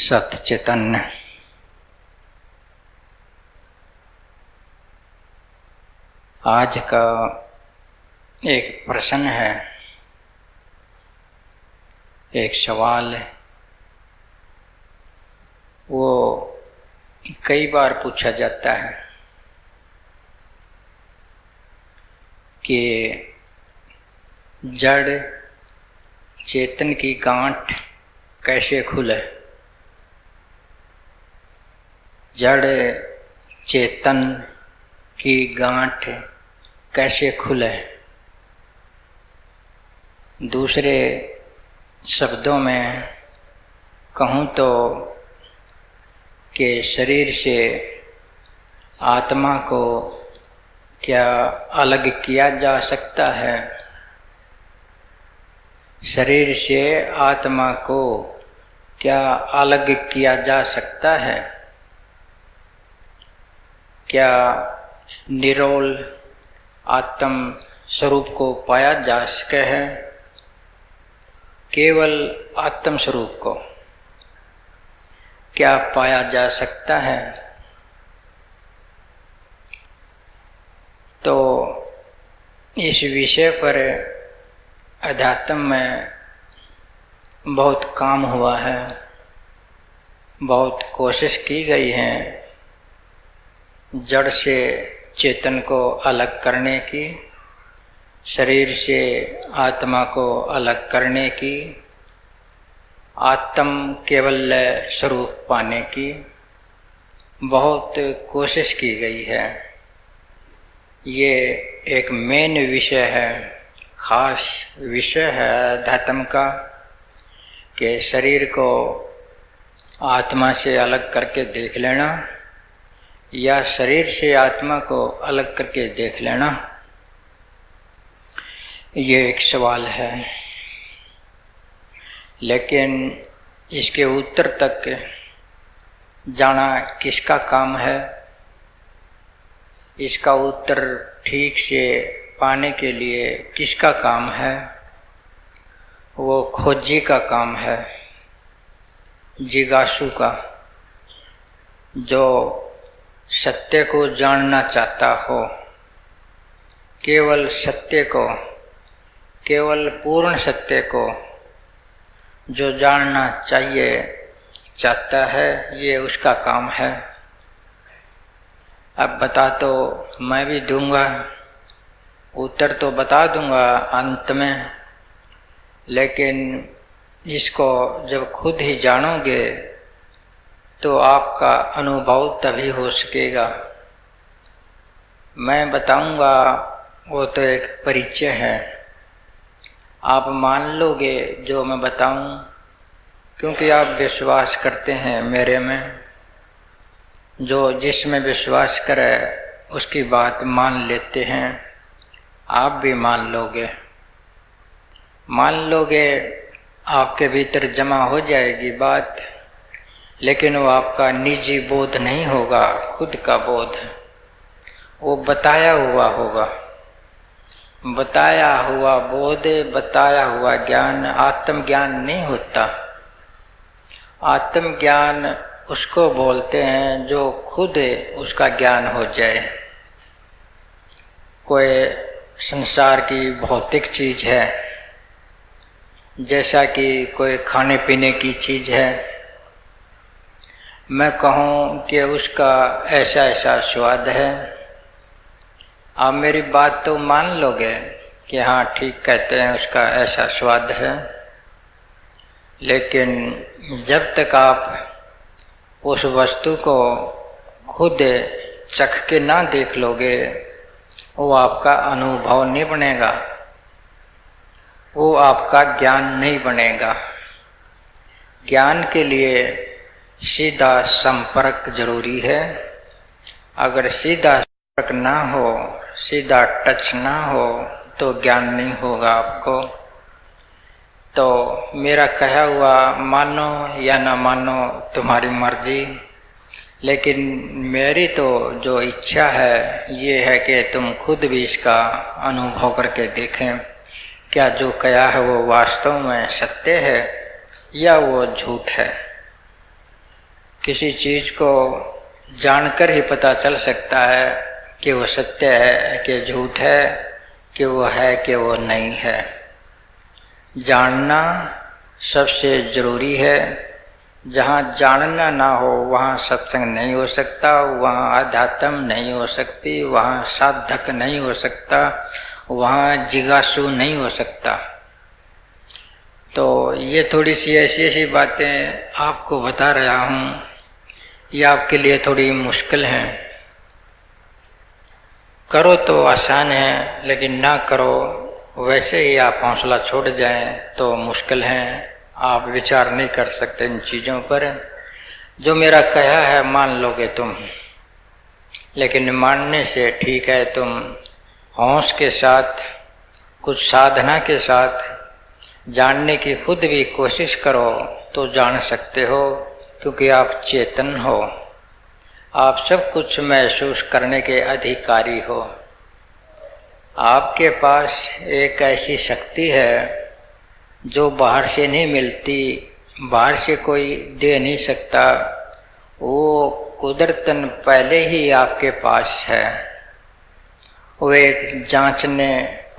सत्य चैतन्य। आज का एक प्रश्न है, एक सवाल है, वो कई बार पूछा जाता है कि जड़ चेतन की गांठ कैसे खुले। जड़ चेतन की गांठ कैसे खुले। दूसरे शब्दों में कहूँ तो कि शरीर से आत्मा को क्या अलग किया जा सकता है। शरीर से आत्मा को क्या अलग किया जा सकता है। क्या निरोल आत्म स्वरूप को पाया जा सके है। केवल आत्म स्वरूप को क्या पाया जा सकता है। तो इस विषय पर अध्यात्म में बहुत काम हुआ है, बहुत कोशिश की गई है जड़ से चेतन को अलग करने की, शरीर से आत्मा को अलग करने की, आत्म केवल स्वरूप पाने की बहुत कोशिश की गई है। ये एक मेन विषय है, खास विषय है अध्यात्म का कि शरीर को आत्मा से अलग करके देख लेना या शरीर से आत्मा को अलग करके देख लेना। ये एक सवाल है, लेकिन इसके उत्तर तक जाना किसका काम है। इसका उत्तर ठीक से पाने के लिए किसका काम है। वो खोजी का काम है, जिज्ञासु का, जो सत्य को जानना चाहता हो, केवल सत्य को, केवल पूर्ण सत्य को जो जानना चाहिए चाहता है, ये उसका काम है। अब बता तो मैं भी दूंगा, उत्तर तो बता दूंगा अंत में, लेकिन इसको जब खुद ही जानोगे तो आपका अनुभव तभी हो सकेगा। मैं बताऊंगा वो तो एक परिचय है, आप मान लोगे जो मैं बताऊं, क्योंकि आप विश्वास करते हैं मेरे में। जो जिसमें विश्वास करे उसकी बात मान लेते हैं। आप भी मान लोगे, आपके भीतर जमा हो जाएगी बात, लेकिन वो आपका निजी बोध नहीं होगा, खुद का बोध। वो बताया हुआ होगा। बताया हुआ बोध, बताया हुआ ज्ञान आत्मज्ञान नहीं होता। आत्मज्ञान उसको बोलते हैं जो खुद उसका ज्ञान हो जाए। कोई संसार की भौतिक चीज है, जैसा कि कोई खाने पीने की चीज है, मैं कहूँ कि उसका ऐसा ऐसा स्वाद है, आप मेरी बात तो मान लोगे कि हाँ ठीक कहते हैं, उसका ऐसा स्वाद है। लेकिन जब तक आप उस वस्तु को खुद चख के ना देख लोगे, वो आपका अनुभव नहीं बनेगा, वो आपका ज्ञान नहीं बनेगा। ज्ञान के लिए सीधा संपर्क जरूरी है। अगर सीधा संपर्क ना हो, सीधा टच ना हो, तो ज्ञान नहीं होगा आपको। तो मेरा कहा हुआ मानो या ना मानो तुम्हारी मर्जी, लेकिन मेरी तो जो इच्छा है ये है कि तुम खुद भी इसका अनुभव करके देखें, क्या जो कहा है वो वास्तव में सत्य है या वो झूठ है। किसी चीज़ को जानकर ही पता चल सकता है कि वो सत्य है कि झूठ है, कि वो है कि वो नहीं है। जानना सबसे ज़रूरी है। जहाँ जानना ना हो वहाँ सत्संग नहीं हो सकता, वहाँ आध्यात्म नहीं हो सकती, वहाँ साधक नहीं हो सकता, वहाँ जिज्ञासु नहीं हो सकता। तो ये थोड़ी सी ऐसी ऐसी बातें आपको बता रहा हूँ, ये आपके लिए थोड़ी मुश्किल हैं। करो तो आसान है, लेकिन ना करो वैसे ही आप हौसला छोड़ जाएं तो मुश्किल है। आप विचार नहीं कर सकते इन चीज़ों पर। जो मेरा कहा है मान लोगे तुम, लेकिन मानने से ठीक है तुम हौस के साथ, कुछ साधना के साथ जानने की खुद भी कोशिश करो तो जान सकते हो, क्योंकि आप चेतन हो, आप सब कुछ महसूस करने के अधिकारी हो। आपके पास एक ऐसी शक्ति है जो बाहर से नहीं मिलती, बाहर से कोई दे नहीं सकता, वो कुदरतन पहले ही आपके पास है। वो एक जांचने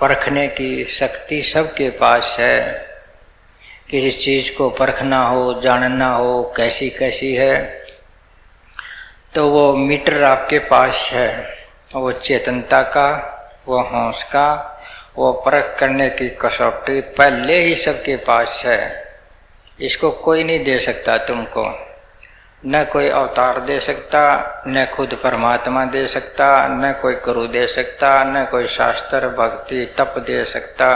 परखने की शक्ति सबके पास है। किसी चीज़ को परखना हो, जानना हो कैसी कैसी है, तो वो मीटर आपके पास है, वो चेतनता का, वो होश का, वो परख करने की कसौटी पहले ही सबके पास है। इसको कोई नहीं दे सकता तुमको, न कोई अवतार दे सकता, न खुद परमात्मा दे सकता, न कोई गुरु दे सकता, न कोई शास्त्र भक्ति तप दे सकता।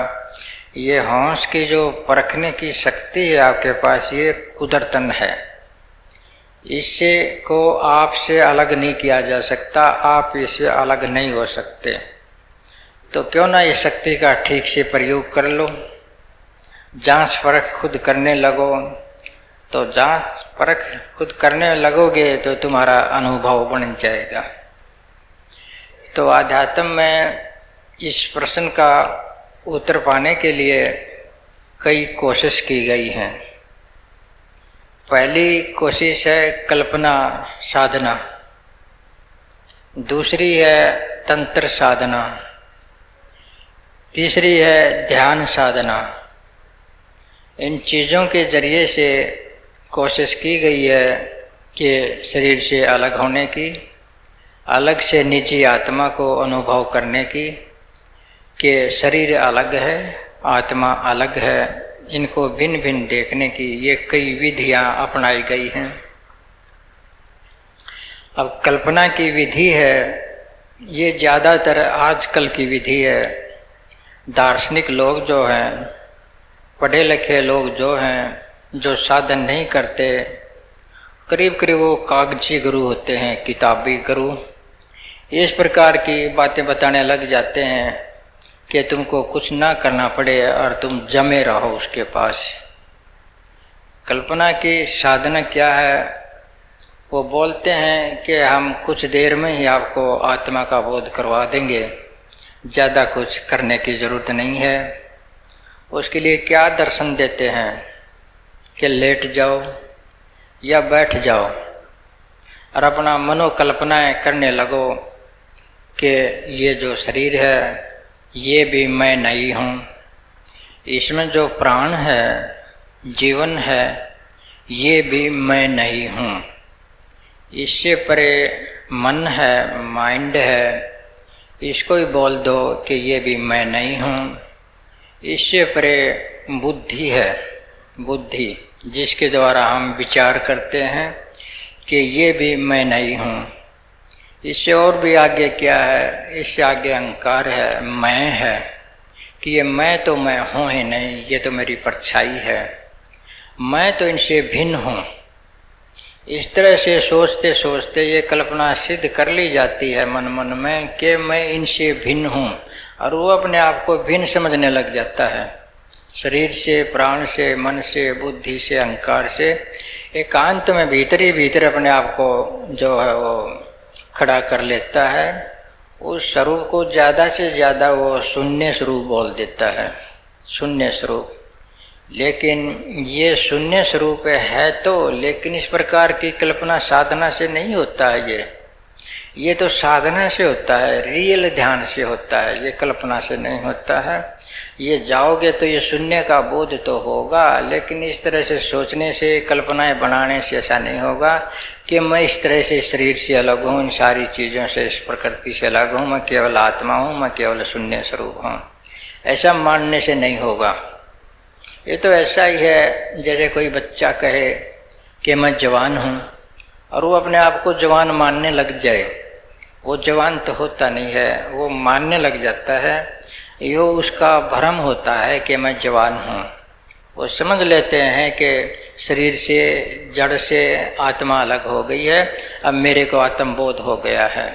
ये होश की जो परखने की शक्ति है आपके पास, ये कुदरतन है। इससे को आपसे अलग नहीं किया जा सकता, आप इससे अलग नहीं हो सकते। तो क्यों ना इस शक्ति का ठीक से प्रयोग कर लो। जांच परख खुद करने लगो, तो जांच परख खुद करने लगोगे तो तुम्हारा अनुभव बन जाएगा। तो आध्यात्म में इस प्रश्न का उत्तर पाने के लिए कई कोशिश की गई हैं। पहली कोशिश है कल्पना साधना, दूसरी है तंत्र साधना, तीसरी है ध्यान साधना। इन चीज़ों के जरिए से कोशिश की गई है कि शरीर से अलग होने की, अलग से निजी आत्मा को अनुभव करने की, कि शरीर अलग है, आत्मा अलग है, इनको भिन्न भिन्न देखने की ये कई विधियां अपनाई गई हैं। अब कल्पना की विधि है, ये ज़्यादातर आजकल की विधि है। दार्शनिक लोग जो हैं, पढ़े लिखे लोग जो हैं, जो साधन नहीं करते, करीब करीब वो कागजी गुरु होते हैं, किताबी गुरु, इस प्रकार की बातें बताने लग जाते हैं कि तुमको कुछ ना करना पड़े और तुम जमे रहो उसके पास। कल्पना की साधना क्या है? वो बोलते हैं कि हम कुछ देर में ही आपको आत्मा का बोध करवा देंगे, ज़्यादा कुछ करने की ज़रूरत नहीं है। उसके लिए क्या दर्शन देते हैं कि लेट जाओ या बैठ जाओ और अपना मनोकल्पनाएं करने लगो कि ये जो शरीर है ये भी मैं नहीं हूँ, इसमें जो प्राण है, जीवन है, ये भी मैं नहीं हूँ, इससे परे मन है, माइंड है, इसको ही बोल दो कि ये भी मैं नहीं हूँ। इससे परे बुद्धि है, बुद्धि जिसके द्वारा हम विचार करते हैं कि ये भी मैं नहीं हूँ। इससे और भी आगे क्या है? इससे आगे अहंकार है, मैं है, कि ये मैं तो मैं हूँ ही नहीं, ये तो मेरी परछाई है, मैं तो इनसे भिन्न हूँ। इस तरह से सोचते सोचते ये कल्पना सिद्ध कर ली जाती है मन मन में कि मैं इनसे भिन्न हूँ, और वो अपने आप को भिन्न समझने लग जाता है। शरीर से, प्राण से, मन से, बुद्धि से, अहंकार से एकांत में भीतर ही भीतर अपने आप को जो है वो खड़ा कर लेता है। उस स्वरूप को ज़्यादा से ज़्यादा वो शून्य स्वरूप बोल देता है, शून्य स्वरूप। लेकिन ये शून्य स्वरूप है तो, लेकिन इस प्रकार की कल्पना साधना से नहीं होता है। ये तो साधना से होता है, रियल ध्यान से होता है, ये कल्पना से नहीं होता है। ये जाओगे तो ये शून्य का बोध तो होगा, लेकिन इस तरह से सोचने से, कल्पनाएं बनाने से ऐसा नहीं होगा कि मैं इस तरह से शरीर से अलग हूँ, इन सारी चीज़ों से, इस प्रकृति से अलग हूँ, मैं केवल आत्मा हूँ, मैं केवल शून्य स्वरूप हूँ। ऐसा मानने से नहीं होगा। ये तो ऐसा ही है जैसे कोई बच्चा कहे कि मैं जवान हूँ और वो अपने आप को जवान मानने लग जाए। वो जवान तो होता नहीं है, वो मानने लग जाता है। यो उसका भ्रम होता है कि मैं जवान हूँ। वो समझ लेते हैं कि शरीर से, जड़ से आत्मा अलग हो गई है, अब मेरे को आत्मबोध हो गया है।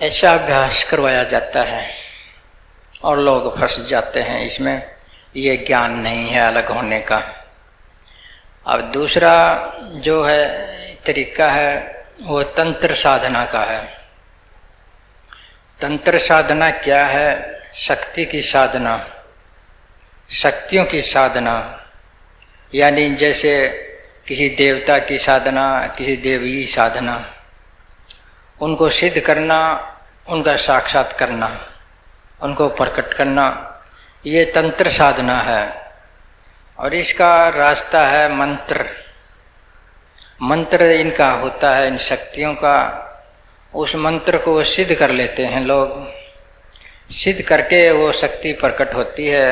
ऐसा अभ्यास करवाया जाता है और लोग फंस जाते हैं इसमें। ये ज्ञान नहीं है अलग होने का। अब दूसरा जो है तरीका है वो तंत्र साधना का है। तंत्र साधना क्या है? शक्ति की साधना, शक्तियों की साधना, यानी जैसे किसी देवता की साधना, किसी देवी की साधना, उनको सिद्ध करना, उनका साक्षात करना, उनको प्रकट करना, ये तंत्र साधना है। और इसका रास्ता है मंत्र। मंत्र इनका होता है, इन शक्तियों का। उस मंत्र को सिद्ध कर लेते हैं लोग, सिद्ध करके वो शक्ति प्रकट होती है।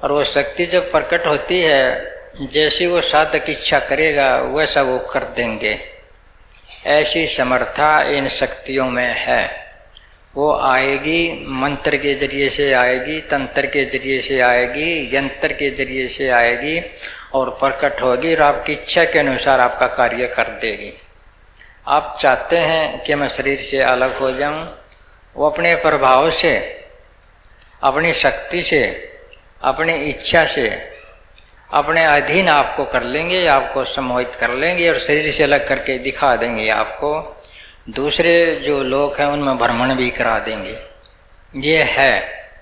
और वो शक्ति जब प्रकट होती है, जैसी वो साधक इच्छा करेगा वैसा वो कर देंगे। ऐसी समर्था इन शक्तियों में है। वो आएगी, मंत्र के जरिए से आएगी, तंत्र के जरिए से आएगी, यंत्र के जरिए से आएगी और प्रकट होगी और आपकी इच्छा के अनुसार आपका कार्य कर देगी। आप चाहते हैं कि मैं शरीर से अलग हो जाऊं, वो अपने प्रभाव से, अपनी शक्ति से, अपनी इच्छा से, अपने अधीन आपको कर लेंगे, आपको सम्मोहित कर लेंगे और शरीर से अलग करके दिखा देंगे आपको। दूसरे जो लोग हैं उनमें भ्रमण भी करा देंगे। ये है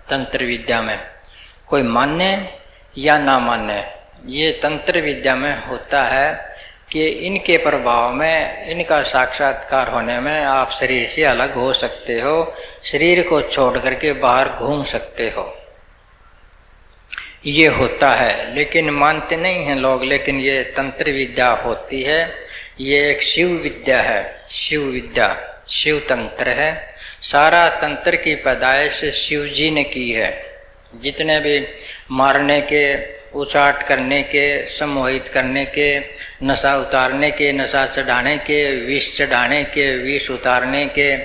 तंत्र विद्या में, कोई माने या ना माने, ये तंत्र विद्या में होता है कि इनके प्रभाव में, इनका साक्षात्कार होने में आप शरीर से अलग हो सकते हो, शरीर को छोड़ करके बाहर घूम सकते हो। ये होता है, लेकिन मानते नहीं हैं लोग। लेकिन ये तंत्र विद्या होती है। ये एक शिव विद्या है, शिव विद्या, शिव तंत्र है। सारा तंत्र की पैदाइश शिव जी ने की है। जितने भी मारने के, उचाट करने के, सम्मोहित करने के, नशा उतारने के, नशा चढ़ाने के, विष चढ़ाने के, विष उतारने के,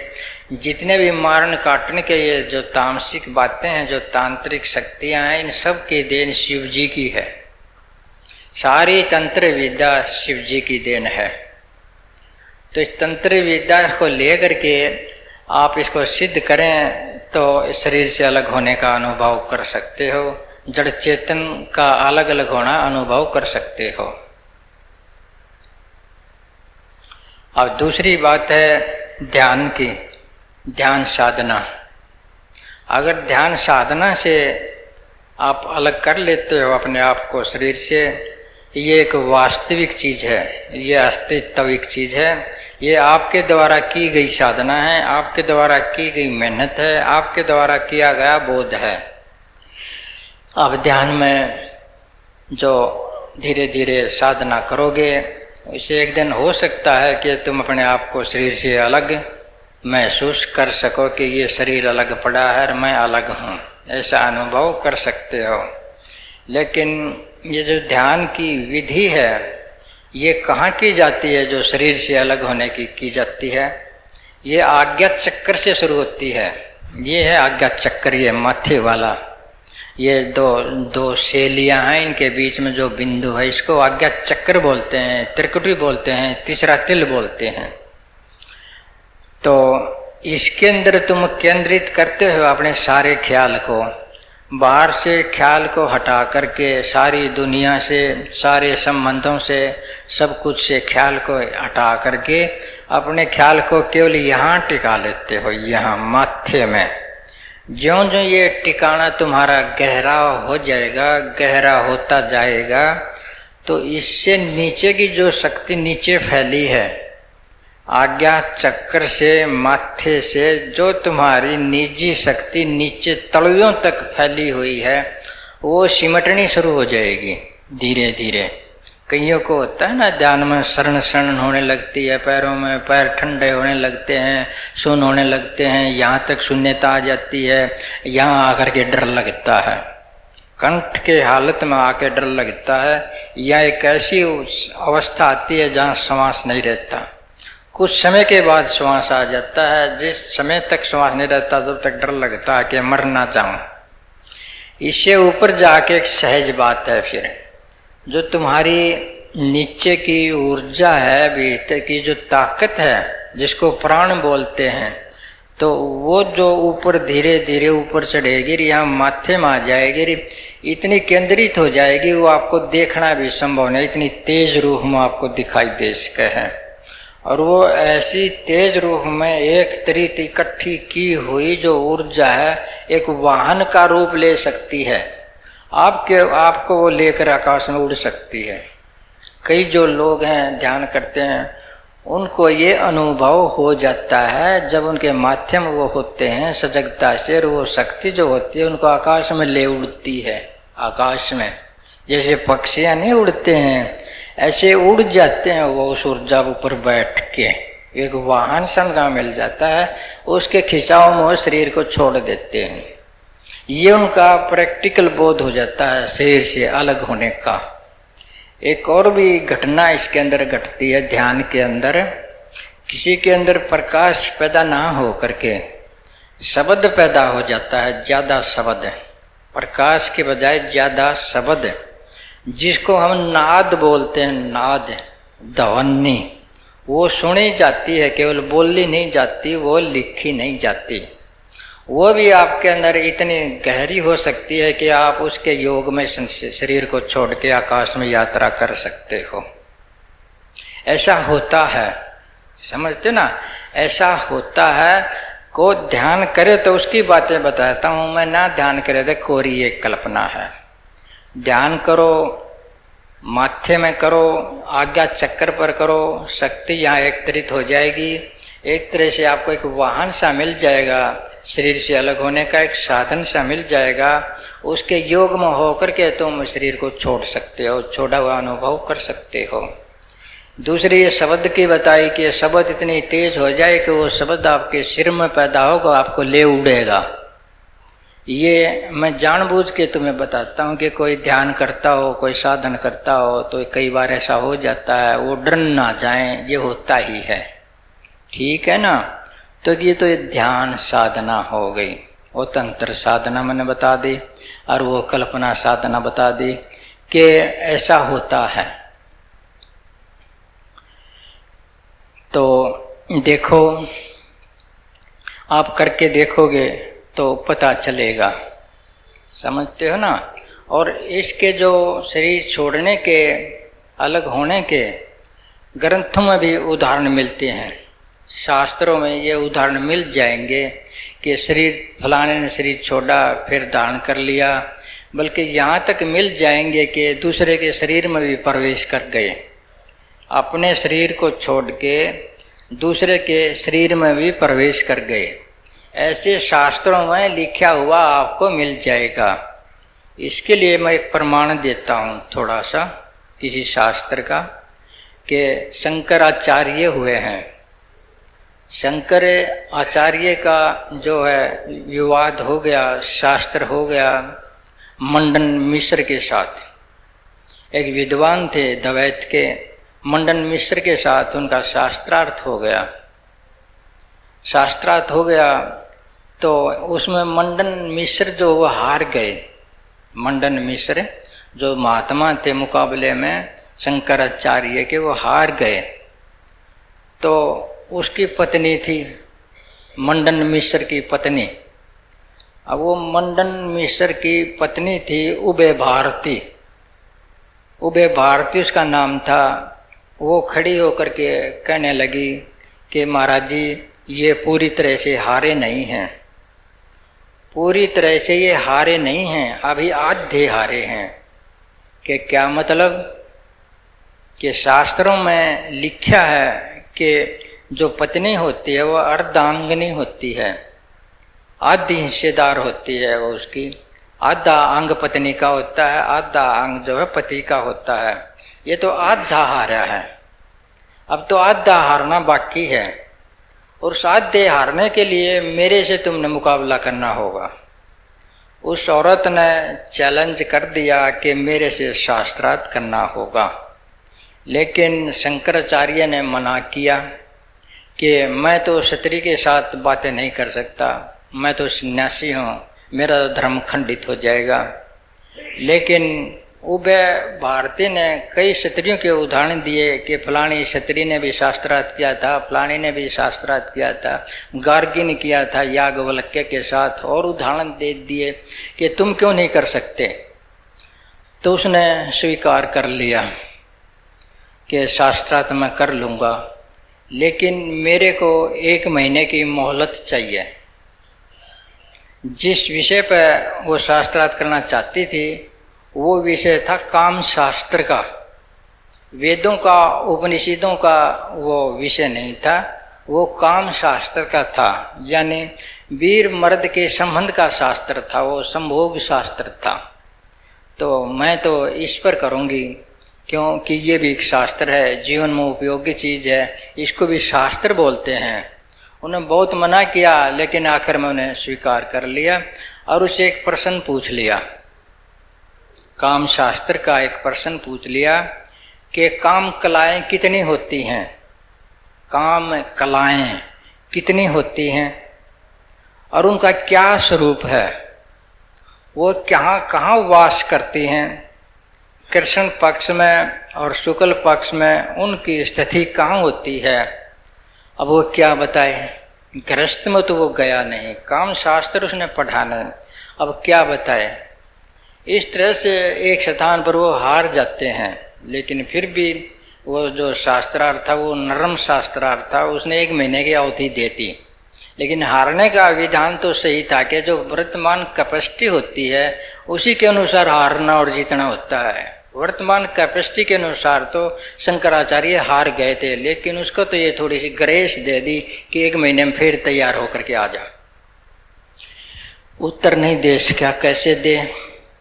जितने भी मारन काटने के, ये जो तामसिक बातें हैं, जो तांत्रिक शक्तियां हैं, इन सब की देन शिव जी की है। सारी तंत्र विद्या शिव जी की देन है। तो इस तंत्र विद्या को लेकर के आप इसको सिद्ध करें तो इस शरीर से अलग होने का अनुभव कर सकते हो, जड़ चेतन का अलग अलग होना अनुभव कर सकते हो। अब दूसरी बात है ध्यान की, ध्यान साधना। अगर ध्यान साधना से आप अलग कर लेते हो अपने आप को शरीर से, ये एक वास्तविक चीज है, ये अस्तित्विक चीज है। ये आपके द्वारा की गई साधना है, आपके द्वारा की गई मेहनत है, आपके द्वारा किया गया बोध है। अब ध्यान में जो धीरे धीरे साधना करोगे, इसे एक दिन हो सकता है कि तुम अपने आप को शरीर से अलग महसूस कर सको कि ये शरीर अलग पड़ा है और मैं अलग हूँ, ऐसा अनुभव कर सकते हो। लेकिन ये जो ध्यान की विधि है, ये कहाँ की जाती है? जो शरीर से अलग होने की जाती है। ये आज्ञा चक्कर से शुरू होती है। ये है आज्ञा चक्कर, ये माथे वाला, ये दो शैलियाँ हैं, इनके बीच में जो बिंदु है, इसको आज्ञा चक्कर बोलते हैं, त्रिकुटी बोलते हैं, तीसरा तिल बोलते हैं। तो इसके अंदर तुम केंद्रित करते हो अपने सारे ख्याल को। बाहर से ख्याल को हटा करके, सारी दुनिया से, सारे संबंधों से, सब कुछ से ख्याल को हटा करके अपने ख्याल को केवल यहाँ टिका लेते हो, यहाँ माथे में। ज्यों ज्यों ये ठिकाना तुम्हारा गहरा हो जाएगा, गहरा होता जाएगा, तो इससे नीचे की जो शक्ति नीचे फैली है, आज्ञा चक्र से, माथे से जो तुम्हारी निजी शक्ति नीचे तलवियों तक फैली हुई है, वो सिमटनी शुरू हो जाएगी धीरे धीरे। कईयों को होता है ना, ध्यान में शरण शरण होने लगती है, पैरों में पैर ठंडे होने लगते हैं, सुन होने लगते हैं, यहाँ तक शून्यता आ जाती है, यहाँ आकर के डर लगता है, कंठ के हालत में आके डर लगता है, या एक ऐसी अवस्था आती है जहाँ श्वास नहीं रहता। कुछ समय के बाद श्वास आ जाता है, जिस समय तक श्वास नहीं रहता तब तक डर लगता है कि मर ना जाऊं। इससे ऊपर जाके एक सहज बात है, फिर जो तुम्हारी नीचे की ऊर्जा है, भीतर की जो ताकत है जिसको प्राण बोलते हैं, तो वो जो ऊपर धीरे धीरे ऊपर चढ़ेगी, यहाँ माथे में आ जाएगी, इतनी केंद्रित हो जाएगी, वो आपको देखना भी संभव नहीं, इतनी तेज रूह में आपको दिखाई दे सके है। और वो ऐसी तेज रूह में एक तरीत इकट्ठी की हुई जो ऊर्जा है, एक वाहन का रूप ले सकती है, आपको वो लेकर आकाश में उड़ सकती है। कई जो लोग हैं ध्यान करते हैं, उनको ये अनुभव हो जाता है जब उनके माध्यम वो होते हैं सजगता से, और वो शक्ति जो होती है उनको आकाश में ले उड़ती है। आकाश में जैसे पक्षियां नहीं उड़ते हैं, ऐसे उड़ जाते हैं वो उस ऊर्जा ऊपर बैठ के, एक वाहन समझा मिल जाता है, उसके खिंचाव में शरीर को छोड़ देते हैं। ये उनका प्रैक्टिकल बोध हो जाता है शरीर से अलग होने का। एक और भी घटना इसके अंदर घटती है ध्यान के अंदर, किसी के अंदर प्रकाश पैदा ना हो करके शब्द पैदा हो जाता है, ज्यादा शब्द, प्रकाश के बजाय ज्यादा शब्द, जिसको हम नाद बोलते हैं, नाद, ध्वनि, वो सुनी जाती है, केवल बोली नहीं जाती, वो लिखी नहीं जाती। वो भी आपके अंदर इतनी गहरी हो सकती है कि आप उसके योग में शरीर को छोड़ के आकाश में यात्रा कर सकते हो। ऐसा होता है, समझते ना, ऐसा होता है। को ध्यान करे तो उसकी बातें बताता हूँ मैं, ना ध्यान करे तो कोरी एक कल्पना है। ध्यान करो, माथे में करो, आज्ञा चक्र पर करो, शक्ति यहाँ एकत्रित हो जाएगी, एक तरह से आपको एक वाहन सा मिल जाएगा, शरीर से अलग होने का एक साधन सा मिल जाएगा। उसके योग में होकर के तुम शरीर को छोड़ सकते हो, छोड़ा हुआ अनुभव कर सकते हो। दूसरी ये शब्द की बताई कि शब्द इतनी तेज हो जाए कि वो शब्द आपके सिर में पैदा होगा, आपको ले उड़ेगा। ये मैं जानबूझ के तुम्हें बताता हूँ कि कोई ध्यान करता हो, कोई साधन करता हो, तो कई बार ऐसा हो जाता है, वो डर ना जाए, ये होता ही है, ठीक है ना। तो ये तो ये ध्यान साधना हो गई, वो तंत्र साधना मैंने बता दी, और वो कल्पना साधना बता दी कि ऐसा होता है। तो देखो, आप करके देखोगे तो पता चलेगा, समझते हो ना। और इसके जो शरीर छोड़ने के, अलग होने के ग्रंथों में भी उदाहरण मिलते हैं, शास्त्रों में ये उदाहरण मिल जाएंगे कि शरीर फलाने ने शरीर छोड़ा फिर धारण कर लिया, बल्कि यहाँ तक मिल जाएंगे कि दूसरे के शरीर में भी प्रवेश कर गए, अपने शरीर को छोड़ के दूसरे के शरीर में भी प्रवेश कर गए। ऐसे शास्त्रों में लिखा हुआ आपको मिल जाएगा। इसके लिए मैं एक प्रमाण देता हूँ थोड़ा सा किसी शास्त्र का, कि शंकराचार्य हुए हैं। शंकर आचार्य का जो है विवाद हो गया, शास्त्र हो गया मंडन मिश्र के साथ। एक विद्वान थे द्वैत के, मंडन मिश्र के साथ उनका शास्त्रार्थ हो गया। शास्त्रार्थ हो गया तो उसमें मंडन मिश्र जो वो हार गए। मंडन मिश्र जो महात्मा थे मुकाबले में शंकराचार्य के, वो हार गए। तो उसकी पत्नी थी, मंडन मिश्र की पत्नी। अब वो मंडन मिश्र की पत्नी थी उबे भारती, उबे भारती उसका नाम था। वो खड़ी होकर के कहने लगी कि महाराज जी ये पूरी तरह से हारे नहीं हैं, पूरी तरह से ये हारे नहीं हैं, अभी आधे हारे हैं। कि क्या मतलब? कि शास्त्रों में लिखा है कि जो पत्नी होती है वो अर्धांगिनी होती है, आधी हिस्सेदार होती है वो उसकी। आधा अंग पत्नी का होता है, आधा अंग जो है पति का होता है। ये तो आधा हारा है, अब तो आधा हारना बाकी है। और उस आधे हारने के लिए मेरे से तुमने मुकाबला करना होगा। उस औरत ने चैलेंज कर दिया कि मेरे से शास्त्रार्थ करना होगा। लेकिन शंकराचार्य ने मना किया कि मैं तो क्षत्रिय के साथ बातें नहीं कर सकता, मैं तो सन्यासी हूँ, मेरा धर्म खंडित हो जाएगा। लेकिन उभय भारती ने कई क्षत्रियों के उदाहरण दिए कि फलानी क्षत्रिय ने भी शास्त्रार्थ किया था, फलानी ने भी शास्त्रार्थ किया था, गार्गी ने किया था याज्ञवल्क्य के साथ, और उदाहरण दे दिए कि तुम क्यों नहीं कर सकते। तो उसने स्वीकार कर लिया कि शास्त्रार्थ मैं कर लूँगा, लेकिन मेरे को 1 महीने की मोहलत चाहिए। जिस विषय पर वो शास्त्रार्थ करना चाहती थी वो विषय था काम शास्त्र का, वेदों का उपनिषदों का वो विषय नहीं था, वो काम शास्त्र का था। यानी वीर मर्द के संबंध का शास्त्र था, वो संभोग शास्त्र था। तो मैं तो इस पर करूँगी क्योंकि ये भी एक शास्त्र है, जीवन में उपयोगी चीज़ है, इसको भी शास्त्र बोलते हैं। उन्होंने बहुत मना किया, लेकिन आखिर में उन्हें स्वीकार कर लिया और उससे एक प्रश्न पूछ लिया, काम शास्त्र का एक प्रश्न पूछ लिया कि काम कलाएं कितनी होती हैं, काम कलाएं कितनी होती हैं और उनका क्या स्वरूप है, वो कहाँ वास करती हैं, कृष्ण पक्ष में और शुक्ल पक्ष में उनकी स्थिति कहाँ होती है। अब वो क्या बताए, गृहस्थ में तो वो गया नहीं, काम शास्त्र उसने पढ़ा नहीं, अब क्या बताए। इस तरह से एक स्थान पर वो हार जाते हैं। लेकिन फिर भी वो जो शास्त्रार्थ था वो नरम शास्त्रार्थ था, उसने 1 महीने की अवधि देती। लेकिन हारने का विधान तो सही था कि जो वर्तमान कैपेसिटी होती है उसी के अनुसार हारना और जीतना होता है। वर्तमान कैपेसिटी के अनुसार तो शंकराचार्य हार गए थे, लेकिन उसको तो ये थोड़ी सी ग्रेस दे दी कि 1 महीने में फिर तैयार होकर के आ जा। उत्तर नहीं देश क्या कैसे दे।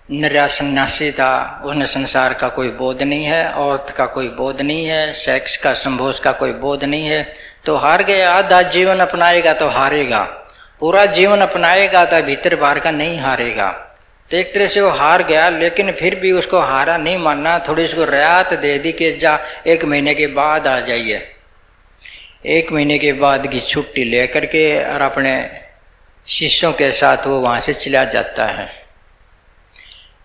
निर्या सन्यासी था, उसने संसार का कोई बोध नहीं है, औरत का कोई बोध नहीं है, सेक्स का संभोग का कोई बोध नहीं है, तो हार गया। आधा जीवन अपनाएगा तो हारेगा, पूरा जीवन अपनाएगा तो भीतर बाहर का नहीं हारेगा। तो एक तरह से वो हार गया, लेकिन फिर भी उसको हारा नहीं मानना, थोड़ी उसको रियायत दे दी कि जा 1 महीने के बाद आ जाइए। 1 महीने के बाद की छुट्टी लेकर के और अपने शिष्यों के साथ वो वहाँ से चला जाता है।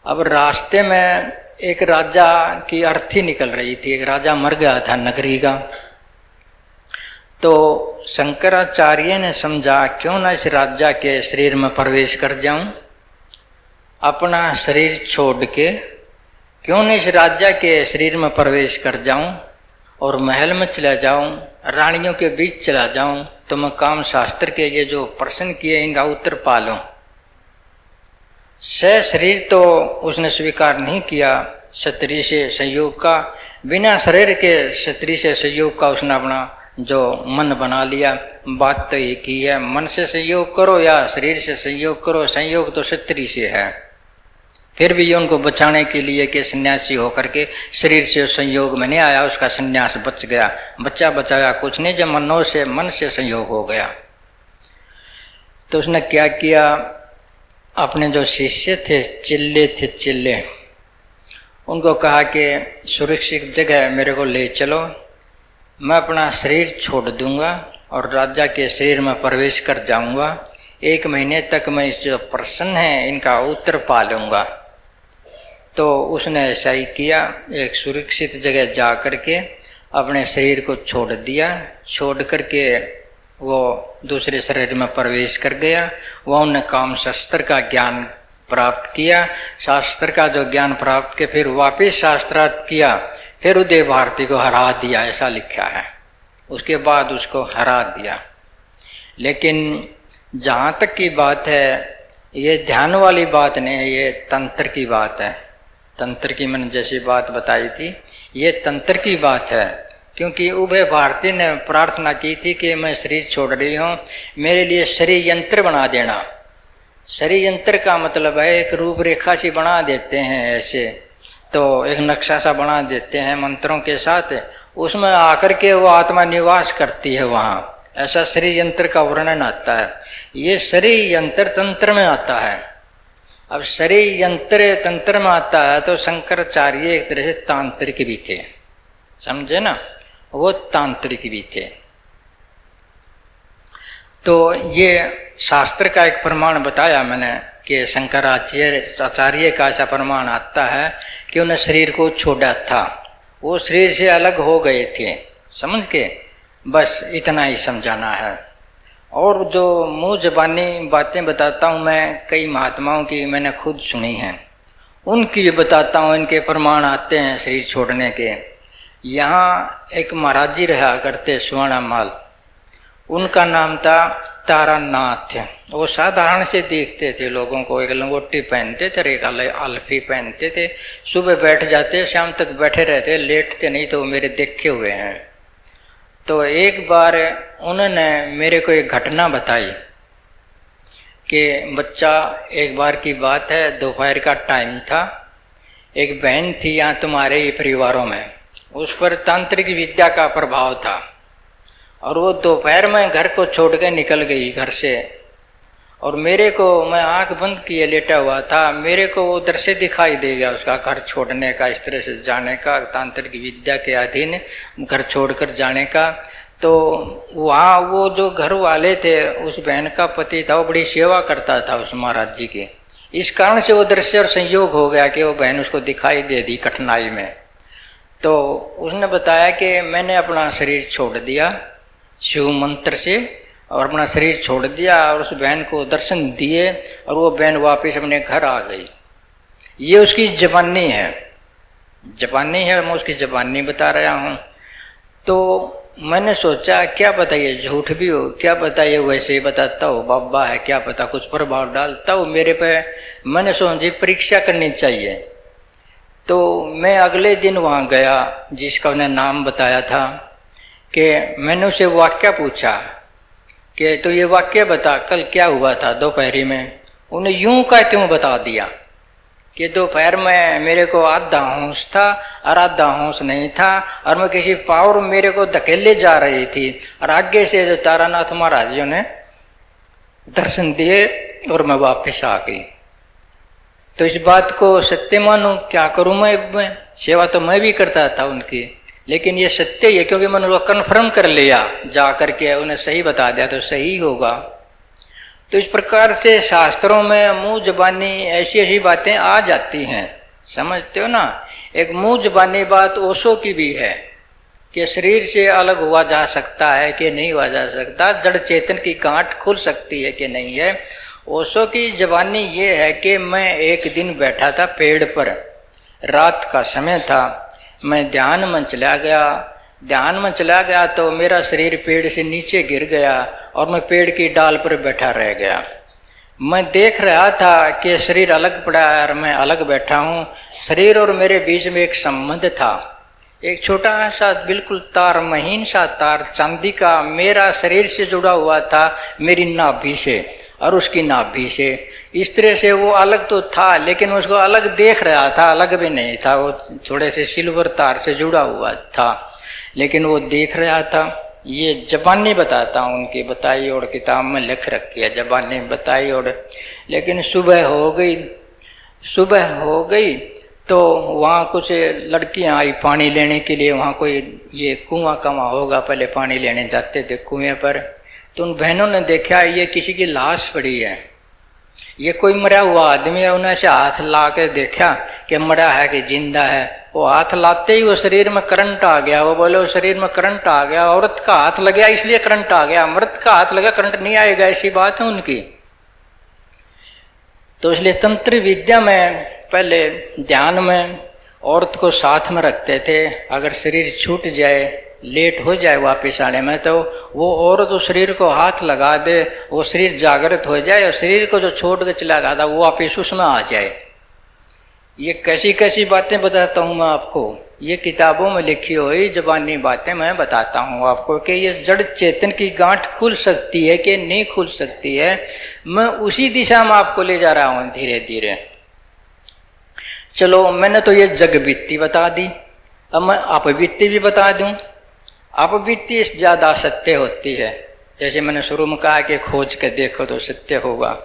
अब रास्ते में एक राजा की अर्थी निकल रही थी, एक राजा मर गया था नगरी का। तो शंकराचार्य ने समझा क्यों ना इस राजा के शरीर में प्रवेश कर जाऊं, अपना शरीर छोड़ के क्यों नहीं इस राजा के शरीर में प्रवेश कर जाऊं और महल में चला जाऊं, रानियों के बीच चला जाऊं, तो मैं काम शास्त्र के ये जो प्रश्न किए इनका उत्तर पा लूं। शरीर तो उसने स्वीकार नहीं किया, क्षत्रिय से संयोग का, बिना शरीर के क्षत्रिय से संयोग का उसने अपना जो मन बना लिया। बात तो एक ही है, मन से संयोग करो या शरीर से संयोग करो, संयोग तो क्षत्रिय से है। फिर भी उनको बचाने के लिए कि सन्यासी होकर के शरीर से संयोग में नहीं आया, उसका सन्यास बच गया। बच्चा बचाया कुछ नहीं, जब मन से संयोग हो गया। तो उसने क्या किया, अपने जो शिष्य थे चिल्ले उनको कहा कि सुरक्षित जगह मेरे को ले चलो, मैं अपना शरीर छोड़ दूंगा और राजा के शरीर में प्रवेश कर जाऊंगा। 1 महीने तक मैं इस जो प्रश्न है इनका उत्तर पा लूंगा। तो उसने ऐसा ही किया, एक सुरक्षित जगह जा करके अपने शरीर को छोड़ दिया। छोड़ करके वो दूसरे शरीर में प्रवेश कर गया। वह उन्हें काम शास्त्र का ज्ञान प्राप्त किया। शास्त्र का जो ज्ञान प्राप्त के फिर वापिस शास्त्रार्थ किया, फिर उदय भारती को हरा दिया, ऐसा लिखा है। उसके बाद उसको हरा दिया। लेकिन जहाँ तक की बात है, ये ध्यान वाली बात नहीं है, ये तंत्र की बात है। तंत्र की मैंने जैसी बात बताई थी, ये तंत्र की बात है। क्योंकि उभय भारती ने प्रार्थना की थी कि मैं शरीर छोड़ रही हूँ, मेरे लिए शरीर यंत्र बना देना। शरीर यंत्र का मतलब है एक रूपरेखा सी बना देते हैं, ऐसे तो एक नक्शा सा बना देते हैं मंत्रों के साथ, उसमें आकर के वो आत्मा निवास करती है वहाँ। ऐसा शरीर यंत्र का वर्णन आता है। ये शरीर यंत्र तंत्र में आता है। अब शरीर यंत्र तंत्र में आता है तो शंकराचार्य एक तरह से तांत्रिक भी थे, समझे ना, वो तांत्रिक भी थे। तो ये शास्त्र का एक प्रमाण बताया मैंने कि शंकराचार्य का ऐसा प्रमाण आता है कि उन्हें शरीर को छोड़ा था, वो शरीर से अलग हो गए थे, समझ के, बस इतना ही समझाना है। और जो मुँह ज़बानी बातें बताता हूँ मैं, कई महात्माओं की मैंने खुद सुनी हैं, उनकी भी बताता हूँ, इनके प्रमाण आते हैं शरीर छोड़ने के। यहाँ एक महाराज जी रहा करते स्वर्णमाल, उनका नाम था तारानाथ। वो साधारण से देखते थे लोगों को, एक लंगोटी पहनते थे, एक अल्फी पहनते थे, सुबह बैठ जाते, शाम तक बैठे रहते, लेटते नहीं, तो वो मेरे देखे हुए हैं। तो एक बार उन्होंने मेरे को एक घटना बताई कि बच्चा, एक बार की बात है, दोपहर का टाइम था, एक बहन थी यहाँ तुम्हारे ही परिवारों में, उस पर तांत्रिक विद्या का प्रभाव था, और वो दोपहर में घर को छोड़ के निकल गई घर से। और मेरे को, मैं आंख बंद किए लेटा हुआ था, मेरे को वो दृश्य दिखाई दे गया उसका, घर छोड़ने का, इस तरह से जाने का, तांत्रिक विद्या के अधीन घर छोड़कर जाने का। तो वहाँ वो जो घर वाले थे, उस बहन का पति था, वो बड़ी सेवा करता था उस महाराज जी की, इस कारण से वो दृश्य और संयोग हो गया कि वो बहन उसको दिखाई दे दी कठिनाई में। तो उसने बताया कि मैंने अपना शरीर छोड़ दिया शिव मंत्र से, और अपना शरीर छोड़ दिया, और उस बहन को दर्शन दिए, और वो बहन वापस अपने घर आ गई। ये उसकी जबानी है, जबानी है, मैं उसकी जबानी बता रहा हूँ। तो मैंने सोचा क्या पता ये झूठ भी हो, क्या पता ये वैसे ही बताता हो, बाबा है, क्या पता कुछ प्रभाव डालता हो मेरे पे। मैंने सोची परीक्षा करनी चाहिए। तो मैं अगले दिन वहाँ गया, जिसका उन्हें नाम बताया था, कि मैंने उसे वाक्य पूछा कि तो ये वाक्य बता, कल क्या हुआ था दोपहरी में। उन्हें यूं का त्यों बता दिया कि दोपहर में मेरे को आधा होश था और आधा होश नहीं था, और मैं किसी पावर मेरे को धकेले जा रही थी, और आगे से जो तारानाथ महाराज जी ने दर्शन दिए और मैं वापस आ गई। तो इस बात को सत्य मानूं, क्या करूं मैं सेवा तो मैं भी करता था उनकी, लेकिन ये सत्य ही है, क्योंकि मैंने वो कन्फर्म कर लिया जा करके, उन्हें सही बता दिया तो सही होगा। तो इस प्रकार से शास्त्रों में मुंह जबानी ऐसी ऐसी बातें आ जाती हैं, समझते हो ना। एक मुंह जबानी बात ओशो की भी है कि शरीर से अलग हुआ जा सकता है कि नहीं हुआ जा सकता, जड़ चेतन की गांठ खुल सकती है कि नहीं है। ओशो की जबानी ये है कि मैं एक दिन बैठा था पेड़ पर, रात का समय था, मैं ध्यान में चला गया तो मेरा शरीर पेड़ से नीचे गिर गया और मैं पेड़ की डाल पर बैठा रह गया। मैं देख रहा था कि शरीर अलग पड़ा है और मैं अलग बैठा हूँ। शरीर और मेरे बीच में एक संबंध था, एक छोटा सा बिल्कुल तार, महीन सा तार चांदी का, मेरा शरीर से जुड़ा हुआ था मेरी नाभि से और उसकी नाभि से। इस तरह से वो अलग तो था, लेकिन उसको अलग देख रहा था, अलग भी नहीं था, वो थोड़े से सिल्वर तार से जुड़ा हुआ था, लेकिन वो देख रहा था। ये जबानी बताता हूँ, उनकी बताई और किताब में लिख रखी है, जबानी बताई और। लेकिन सुबह हो गई तो वहाँ कुछ लड़कियाँ आई पानी लेने के लिए, वहाँ कोई ये कुआं कमा होगा, पहले पानी लेने जाते थे कुएं पर। तो उन बहनों ने देखा ये किसी की लाश पड़ी है, ये कोई मरा हुआ आदमी है। उन्हें ऐसे हाथ ला के देखा कि मरा है कि जिंदा है। वो हाथ लाते ही वो शरीर में करंट आ गया। वो बोले वो शरीर में करंट आ गया, औरत का हाथ लग गया इसलिए करंट आ गया, मर्द का हाथ लगा करंट नहीं आएगा, ऐसी बात है उनकी। तो इसलिए तंत्र विद्या में पहले ध्यान में औरत को साथ में रखते थे, अगर शरीर छूट जाए लेट हो जाए वापस आने में, तो वो औरत उस शरीर को हाथ लगा दे, वो शरीर जागृत हो जाए और शरीर को जो छोड़ के चला गया था वो वापस उसमें आ जाए। ये कैसी कैसी बातें बताता हूँ मैं आपको, ये किताबों में लिखी हुई ज़बानी बातें मैं बताता हूँ आपको कि ये जड़ चेतन की गांठ खुल सकती है कि नहीं खुल सकती है। मैं उसी दिशा में आपको ले जा रहा हूँ धीरे धीरे। चलो, मैंने तो ये जग बीती बता दी, अब मैं अपबीती भी बता दूं। अपबीती ज़्यादा सत्य होती है। जैसे मैंने शुरू में कहा कि खोज के देखो तो सत्य होगा।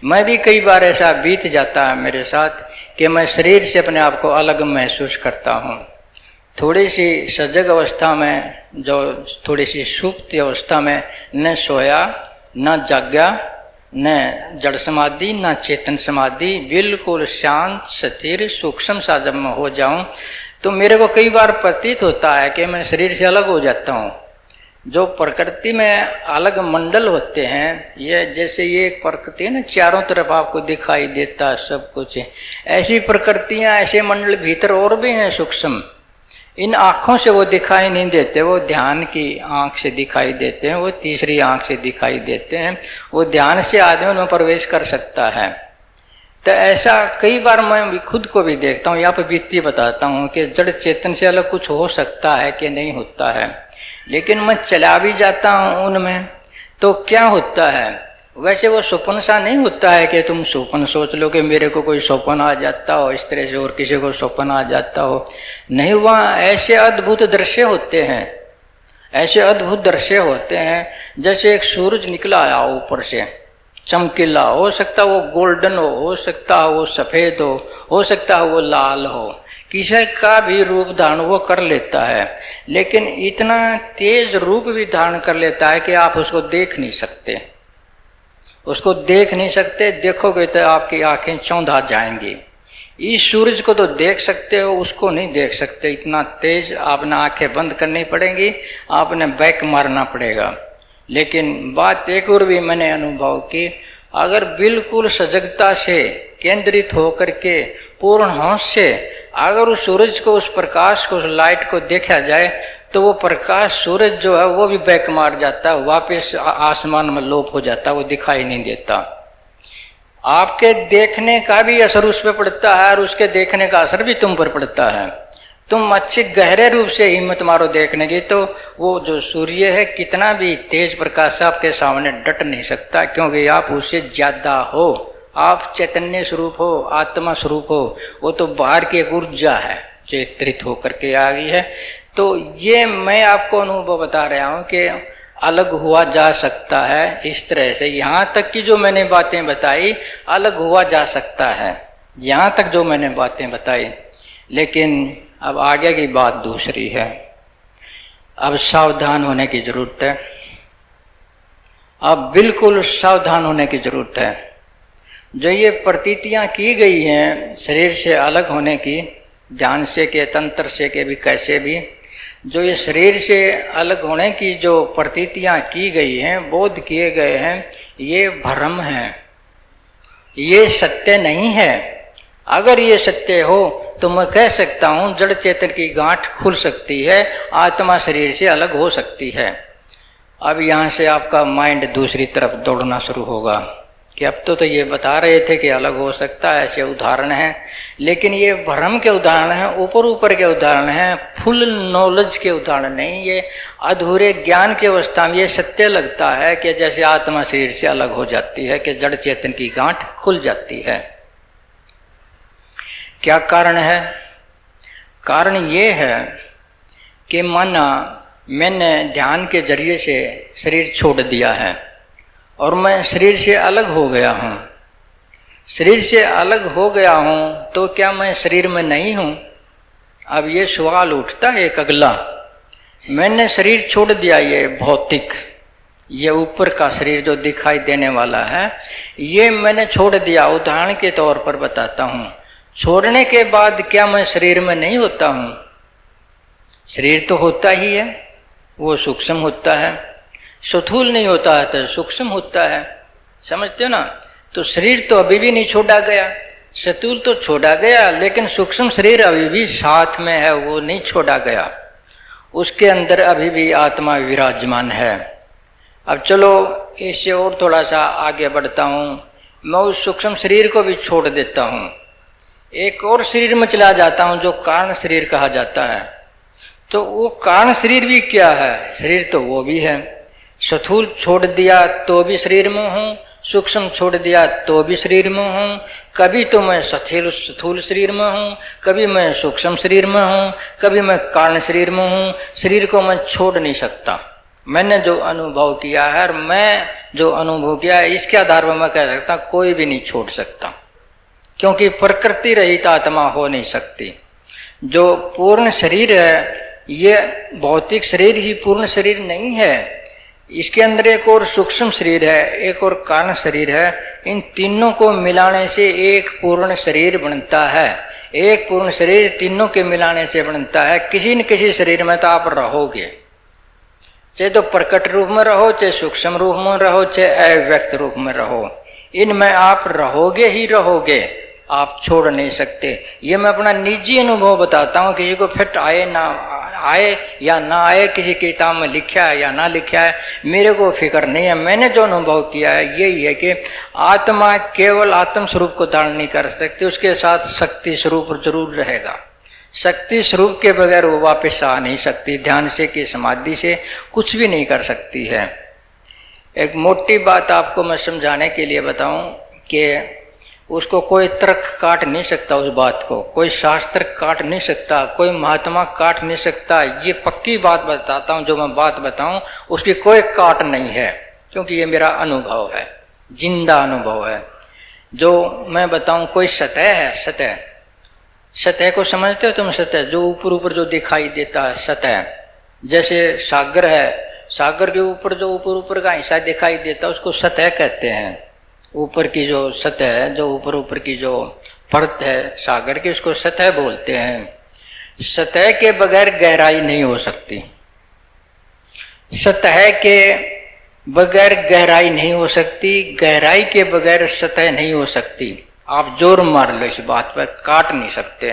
मैं भी कई बार ऐसा बीत जाता है मेरे साथ कि मैं शरीर से अपने आप को अलग महसूस करता हूँ। थोड़ी सी सजग अवस्था में, जो थोड़ी सी सुप्त अवस्था में, न सोया न जागा, न जड़ समाधि न चेतन समाधि, बिल्कुल शांत स्थिर सूक्ष्म सा जब मैं हो जाऊं तो मेरे को कई बार प्रतीत होता है कि मैं शरीर से अलग हो जाता हूँ। जो प्रकृति में अलग मंडल होते हैं, ये जैसे ये प्रकृति है ना, चारों तरफ आपको दिखाई देता है सब कुछ, ऐसी प्रकृतियाँ ऐसे मंडल भीतर और भी हैं सूक्ष्म। इन आँखों से वो दिखाई नहीं देते, वो ध्यान की आँख से दिखाई देते हैं, वो तीसरी आँख से दिखाई देते हैं। वो ध्यान से आदमी उनमें प्रवेश कर सकता है। तो ऐसा कई बार मैं खुद को भी देखता हूँ, यहाँ पर बीती बताता हूँ कि जड़ चेतन से अलग कुछ हो सकता है कि नहीं होता है। लेकिन मैं चला भी जाता हूँ उनमें तो क्या होता है, वैसे वो स्वप्न सा नहीं होता है कि तुम स्वप्न सोच लो कि मेरे को कोई स्वप्न आ जाता हो इस तरह से और किसी को स्वप्न आ जाता हो। नहीं, वहाँ ऐसे अद्भुत दृश्य होते हैं, ऐसे अद्भुत दृश्य होते हैं जैसे एक सूरज निकला आया ऊपर से चमकीला, हो सकता है वो गोल्डन हो सकता है वो सफ़ेद हो सकता है वो लाल हो, किसी का भी रूप धारण वो कर लेता है। लेकिन इतना तेज रूप भी धारण कर लेता है कि आप उसको देख नहीं सकते, उसको देख नहीं सकते। देखोगे तो आपकी आंखें चौंधा जाएंगी। इस सूरज को तो देख सकते हो, उसको नहीं देख सकते, इतना तेज। आपने आंखें बंद करनी पड़ेंगी, आपने बैक मारना पड़ेगा। लेकिन बात एक और भी मैंने अनुभव की, अगर बिल्कुल सजगता से केंद्रित होकर के पूर्ण होश से अगर उस सूरज को, उस प्रकाश को, उस लाइट को देखा जाए तो वो प्रकाश सूरज जो है वो भी बैक मार जाता है, वापस आसमान में लोप हो जाता है, वो दिखाई नहीं देता। आपके देखने का भी असर उस पर पड़ता है और उसके देखने का असर भी तुम पर पड़ता है। तुम अच्छे गहरे रूप से हिम्मत मारो देखने की तो वो जो सूर्य है कितना भी तेज प्रकाश आपके सामने डट नहीं सकता, क्योंकि आप उससे ज्यादा हो, आप चैतन्य स्वरूप हो, आत्मा स्वरूप हो। वो तो बाहर की एक ऊर्जा है जो एकत्रित होकर के आ गई है। तो ये मैं आपको अनुभव बता रहा हूँ कि अलग हुआ जा सकता है इस तरह से। यहाँ तक की जो मैंने बातें बताई अलग हुआ जा सकता है, यहाँ तक जो मैंने बातें बताई। लेकिन अब आगे की बात दूसरी है। अब सावधान होने की जरूरत है, अब बिल्कुल सावधान होने की जरूरत है। जो ये प्रतीतियां की गई हैं शरीर से अलग होने की, ध्यान से के तंत्र से के भी कैसे भी, जो ये शरीर से अलग होने की जो प्रतीतियां की गई हैं, बोध किए गए हैं, ये भ्रम है, ये सत्य नहीं है। अगर ये सत्य हो तो मैं कह सकता हूँ जड़ चेतन की गांठ खुल सकती है, आत्मा शरीर से अलग हो सकती है। अब यहाँ से आपका माइंड दूसरी तरफ दौड़ना शुरू होगा कि अब तो ये बता रहे थे कि अलग हो सकता है, ऐसे उदाहरण हैं, लेकिन ये भ्रम के उदाहरण हैं, ऊपर ऊपर के उदाहरण हैं, फुल नॉलेज के उदाहरण नहीं। ये अधूरे ज्ञान की अवस्था में ये सत्य लगता है कि जैसे आत्मा शरीर से अलग हो जाती है, कि जड़ चेतन की गांठ खुल जाती है। क्या कारण है? कारण ये है कि माना मैंने ध्यान के जरिए से शरीर छोड़ दिया है और मैं शरीर से अलग हो गया हूँ। शरीर से अलग हो गया हूँ तो क्या मैं शरीर में नहीं हूँ? अब ये सवाल उठता है एक अगला। मैंने शरीर छोड़ दिया, ये भौतिक, ये ऊपर का शरीर जो दिखाई देने वाला है, ये मैंने छोड़ दिया। उदाहरण के तौर पर बताता हूँ, छोड़ने के बाद क्या मैं शरीर में नहीं होता हूँ? शरीर तो होता ही है, वो सूक्ष्म होता है, स्थूल नहीं होता है तो सूक्ष्म होता है, समझते हो ना? तो शरीर तो अभी भी नहीं छोड़ा गया, स्थूल तो छोड़ा गया, लेकिन सूक्ष्म शरीर अभी भी साथ में है, वो नहीं छोड़ा गया। उसके अंदर अभी भी आत्मा विराजमान है। अब चलो इससे और थोड़ा सा आगे बढ़ता हूँ, मैं उस सूक्ष्म शरीर को भी छोड़ देता हूँ, एक और शरीर में चला जाता हूँ जो कारण शरीर कहा जाता है। तो वो कारण शरीर भी क्या है? शरीर तो वो भी है। स्थूल छोड़ दिया तो भी शरीर में हूँ, सूक्ष्म छोड़ दिया तो भी शरीर में हूँ। कभी तो मैं स्थूल शरीर में हूँ, कभी मैं सूक्ष्म शरीर में हूँ, कभी मैं कारण शरीर में हूँ। शरीर को मैं छोड़ नहीं सकता। मैंने जो अनुभव किया है और मैं जो अनुभव किया है इसके आधार पर मैं कह सकता कोई भी नहीं छोड़ सकता, क्योंकि प्रकृति रहित आत्मा हो नहीं सकती। जो पूर्ण शरीर है ये भौतिक शरीर ही पूर्ण शरीर नहीं है, इसके अंदर एक और सूक्ष्म शरीर है, एक और कारण शरीर है। इन तीनों को मिलाने से एक पूर्ण शरीर बनता है। एक पूर्ण शरीर तीनों के मिलाने से बनता है। किसी न किसी शरीर में तो आप रहोगे, चाहे तो प्रकट रूप में रहो, चाहे सूक्ष्म रूप में रहो, चाहे अव्यक्त रूप में रहो, इनमें आप रहोगे ही रहोगे, आप छोड़ नहीं सकते। ये मैं अपना निजी अनुभव बताता हूँ, किसी को फिट आए ना आए या ना आए, किसी किताब में लिखा है या ना लिखा है, मेरे को फिक्र नहीं है। मैंने जो अनुभव किया है यही है कि आत्मा केवल आत्म स्वरूप को धारण नहीं कर सकती, उसके साथ शक्ति स्वरूप जरूर रहेगा। शक्ति स्वरूप के बगैर वो वापस आ नहीं सकती, ध्यान से कि समाधि से कुछ भी नहीं कर सकती है। एक मोटी बात आपको मैं समझाने के लिए बताऊं कि उसको कोई तर्क काट नहीं सकता, उस बात को कोई शास्त्र काट नहीं सकता, कोई महात्मा काट नहीं सकता। ये पक्की बात बताता हूँ, जो मैं बात बताऊँ उसकी कोई काट नहीं है, क्योंकि ये मेरा अनुभव है, जिंदा अनुभव है। जो मैं बताऊँ कोई सतह है, सतह, सतह को समझते हो तुम? सतह जो ऊपर ऊपर जो दिखाई देता है, सतह। जैसे सागर है, सागर के ऊपर जो ऊपर ऊपर का हिस्सा दिखाई देता है उसको सतह कहते हैं। ऊपर की जो सतह है, जो ऊपर ऊपर की जो परत है सागर की, उसको सतह बोलते हैं। सतह के बगैर गहराई नहीं हो सकती, सतह के बगैर गहराई नहीं हो सकती, गहराई के बगैर सतह नहीं हो सकती। आप जोर मार लो इस बात पर, काट नहीं सकते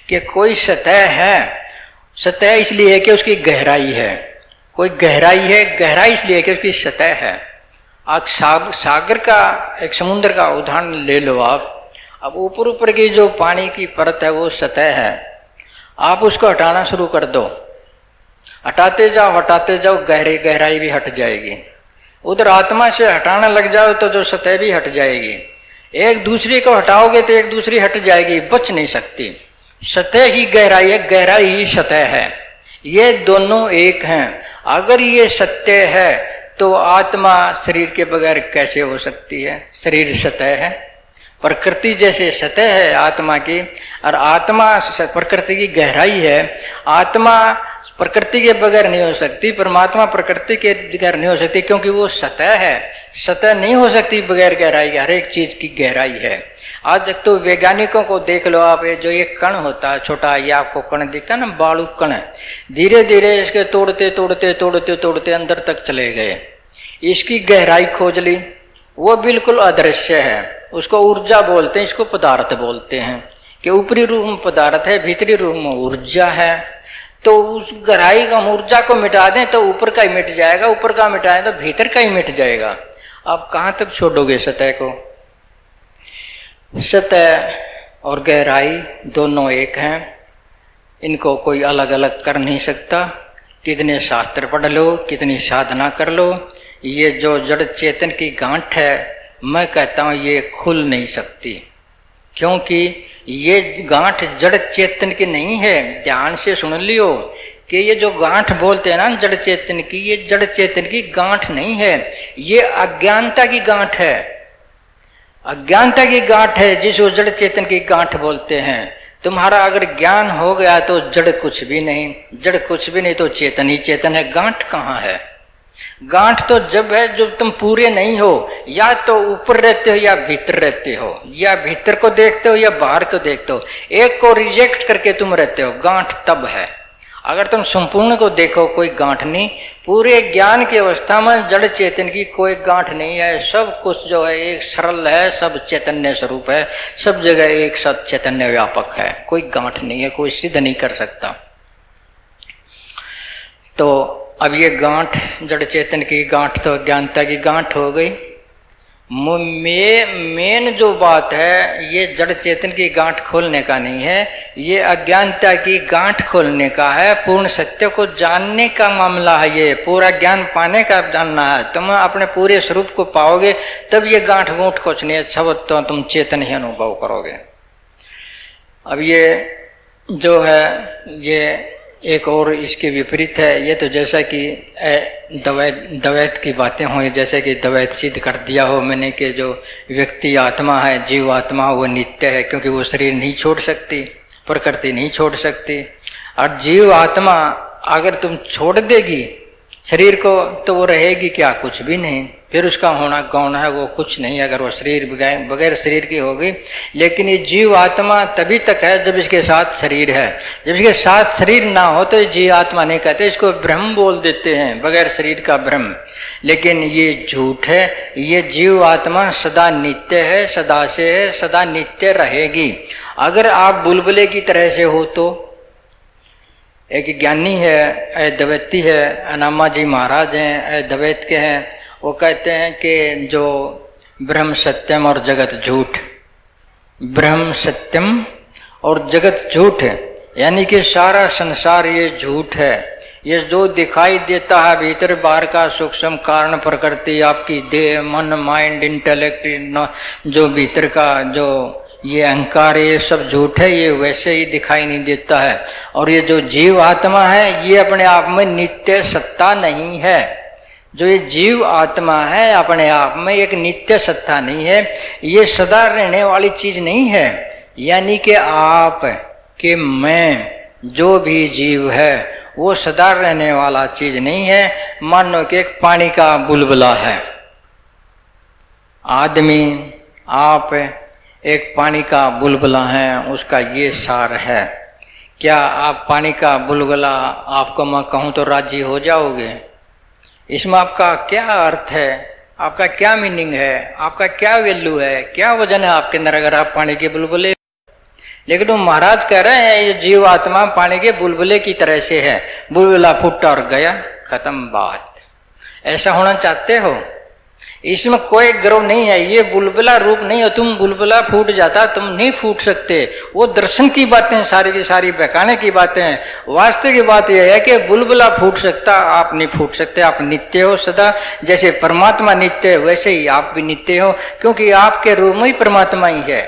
कि कोई सतह है। सतह इसलिए है कि उसकी गहराई है, कोई गहराई है, गहराई इसलिए है कि उसकी सतह है। आप सागर का, एक समुद्र का उदाहरण ले लो आप। अब ऊपर ऊपर की जो पानी की परत है वो सतह है, आप उसको हटाना शुरू कर दो, हटाते जाओ, गहराई भी हट जाएगी। उधर आत्मा से हटाना लग जाओ तो जो सतह भी हट जाएगी। एक दूसरे को हटाओगे तो एक दूसरी हट जाएगी, बच नहीं सकती। सतह ही गहराई है, गहराई ही सतह है, ये दोनों एक हैं। अगर ये सत्य है तो आत्मा शरीर के बगैर कैसे हो सकती है? शरीर सतह है, प्रकृति जैसे सतह है आत्मा की, और आत्मा प्रकृति की गहराई है। आत्मा प्रकृति के बगैर नहीं हो सकती, परमात्मा प्रकृति के बगैर नहीं हो सकती, क्योंकि वो सतह है। सतह नहीं हो सकती बगैर गहराई के, हर एक चीज की गहराई है। आज तक तो वैज्ञानिकों को देख लो आप, जो ये कण होता है छोटा, ये आपको कण दिखता है ना, बालू कण, धीरे धीरे इसके तोड़ते अंदर तक चले गए, इसकी गहराई खोज ली, वो बिल्कुल अदृश्य है। उसको ऊर्जा बोलते हैं, इसको पदार्थ बोलते हैं, कि ऊपरी रूप में पदार्थ है, भीतरी रूप में ऊर्जा है। तो उस गहराई का ऊर्जा को मिटा दें तो ऊपर का ही मिट जाएगा, ऊपर का मिटाएं तो भीतर का ही मिट जाएगा। आप कहाँ तक छोड़ोगे सतह को? सतह और गहराई दोनों एक हैं, इनको कोई अलग अलग कर नहीं सकता। कितने शास्त्र पढ़ लो, कितनी साधना कर लो, ये जो जड़ चेतन की गांठ है, मैं कहता हूँ ये खुल नहीं सकती, क्योंकि ये गांठ जड़ चेतन की नहीं है। ध्यान से सुन लियो कि ये जो गांठ बोलते हैं ना जड़ चेतन की, ये जड़ चेतन की गांठ नहीं है, ये अज्ञानता की गांठ है। अज्ञानता की गांठ है जिसको जड़ चेतन की गांठ बोलते हैं। तुम्हारा अगर ज्ञान हो गया तो जड़ कुछ भी नहीं, जड़ कुछ भी नहीं तो चेतन ही चेतन है। गांठ कहाँ है? गांठ तो जब है जब तुम पूरे नहीं हो, या तो ऊपर रहते हो या भीतर रहते हो, या भीतर को देखते हो या बाहर को देखते हो, एक को रिजेक्ट करके तुम रहते हो, गांठ तब है। अगर तुम संपूर्ण को देखो कोई गांठ नहीं, पूरे ज्ञान की अवस्था में जड़ चेतन की कोई गांठ नहीं है। सब कुछ जो है एक सरल है, सब चैतन्य स्वरूप है, सब जगह एक साथ चैतन्य व्यापक है, कोई गांठ नहीं है, कोई सिद्ध नहीं कर सकता। तो अब ये गांठ जड़ चेतन की गांठ तो अज्ञानता की गांठ हो गई। मेन जो बात है ये जड़ चेतन की गांठ खोलने का नहीं है, ये अज्ञानता की गांठ खोलने का है। पूर्ण सत्य को जानने का मामला है, ये पूरा ज्ञान पाने का जानना है। तुम अपने पूरे स्वरूप को पाओगे तब ये गांठ गूंठ कुछ नहीं, अच्छा तो तुम चेतन ही अनुभव करोगे। अब ये जो है ये एक और इसके विपरीत है। ये तो जैसा कि द्वैत की बातें हुई, जैसे कि द्वैत सिद्ध कर दिया हो मैंने कि जो व्यक्ति आत्मा है, जीव आत्मा, वो नित्य है क्योंकि वो शरीर नहीं छोड़ सकती, प्रकृति नहीं छोड़ सकती। और जीव आत्मा अगर तुम छोड़ देगी शरीर को तो वो रहेगी क्या, कुछ भी नहीं। फिर उसका होना गौण है, वो कुछ नहीं अगर वो शरीर बगैर शरीर की होगी। लेकिन ये जीव आत्मा तभी तक है जब इसके साथ शरीर है। जब इसके साथ शरीर ना हो तो जीव आत्मा नहीं कहते, इसको ब्रह्म बोल देते हैं, बगैर शरीर का ब्रह्म। लेकिन ये झूठ है, ये जीव आत्मा सदा नित्य है, सदा से है, सदा नित्य रहेगी। अगर आप बुलबुले की तरह से हो तो एक ज्ञानी है, द्वैती है, अनामा जी महाराज हैं, द्वैत के हैं, वो कहते हैं कि जो ब्रह्म सत्यम और जगत झूठ, ब्रह्म सत्यम और जगत झूठ है, यानी कि सारा संसार ये झूठ है। ये जो दिखाई देता है भीतर बाहर का सूक्ष्म कारण प्रकृति, आपकी देह, मन, माइंड, इंटेलेक्ट, जो भीतर का जो ये अहंकार, ये सब झूठ है, ये वैसे ही दिखाई नहीं देता है। और ये जो जीव आत्मा है ये अपने आप में नित्य सत्ता नहीं है। जो ये जीव आत्मा है अपने आप में एक नित्य सत्ता नहीं है, ये सदा रहने वाली चीज नहीं है। यानी कि आप कि मैं जो भी जीव है वो सदा रहने वाला चीज नहीं है। मानो कि एक पानी का बुलबुला है, आदमी आप एक पानी का बुलबुला है, उसका ये सार है। क्या आप पानी का बुलबुला आपको मैं कहूँ तो राजी हो जाओगे? इसमें आपका क्या अर्थ है, आपका क्या मीनिंग है, आपका क्या वैल्यू है, क्या वजन है आपके अंदर अगर आप पानी के बुलबुले? लेकिन वो महाराज कह रहे हैं ये जीव आत्मा पानी के बुलबुले की तरह से है, बुलबुला फूटा और गया, खत्म बात। ऐसा होना चाहते हो? इसमें कोई गर्व नहीं है, ये बुलबुला रूप नहीं है। तुम बुलबुला फूट जाता, तुम नहीं फूट सकते। वो दर्शन की बातें सारी की सारी बहकाने की बातें हैं। वास्तव की बात यह है कि बुलबुला फूट सकता, आप नहीं फूट सकते। आप नित्य हो सदा, जैसे परमात्मा नित्य है वैसे ही आप भी नित्य हो, क्योंकि आपके रूप में ही परमात्मा ही है,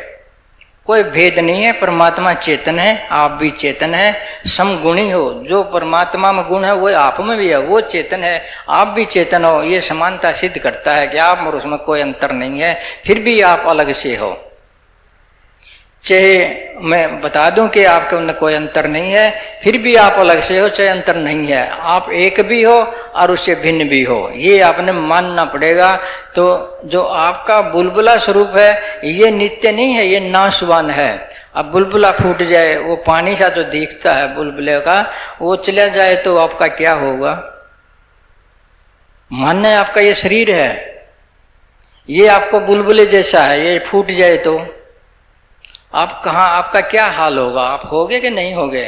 कोई भेद नहीं है। परमात्मा चेतन है, आप भी चेतन है, समगुणी हो। जो परमात्मा में गुण है वो आप में भी है, वो चेतन है, आप भी चेतन हो। ये समानता सिद्ध करता है कि आप और उसमें कोई अंतर नहीं है, फिर भी आप अलग से हो। चाहे मैं बता दूं कि आपके उनमें कोई अंतर नहीं है, फिर भी आप अलग से हो, चाहे अंतर नहीं है। आप एक भी हो और उससे भिन्न भी हो, ये आपने मानना पड़ेगा। तो जो आपका बुलबुला स्वरूप है ये नित्य नहीं है, ये नाशवान है। अब बुलबुला फूट जाए, वो पानी सा जो दिखता है बुलबुले का, वो चला जाए तो आपका क्या होगा? मानना है आपका ये शरीर है, ये आपको बुलबुले जैसा है, ये फूट जाए तो आप कहाँ, आपका क्या हाल होगा? आप होगे कि नहीं होगे?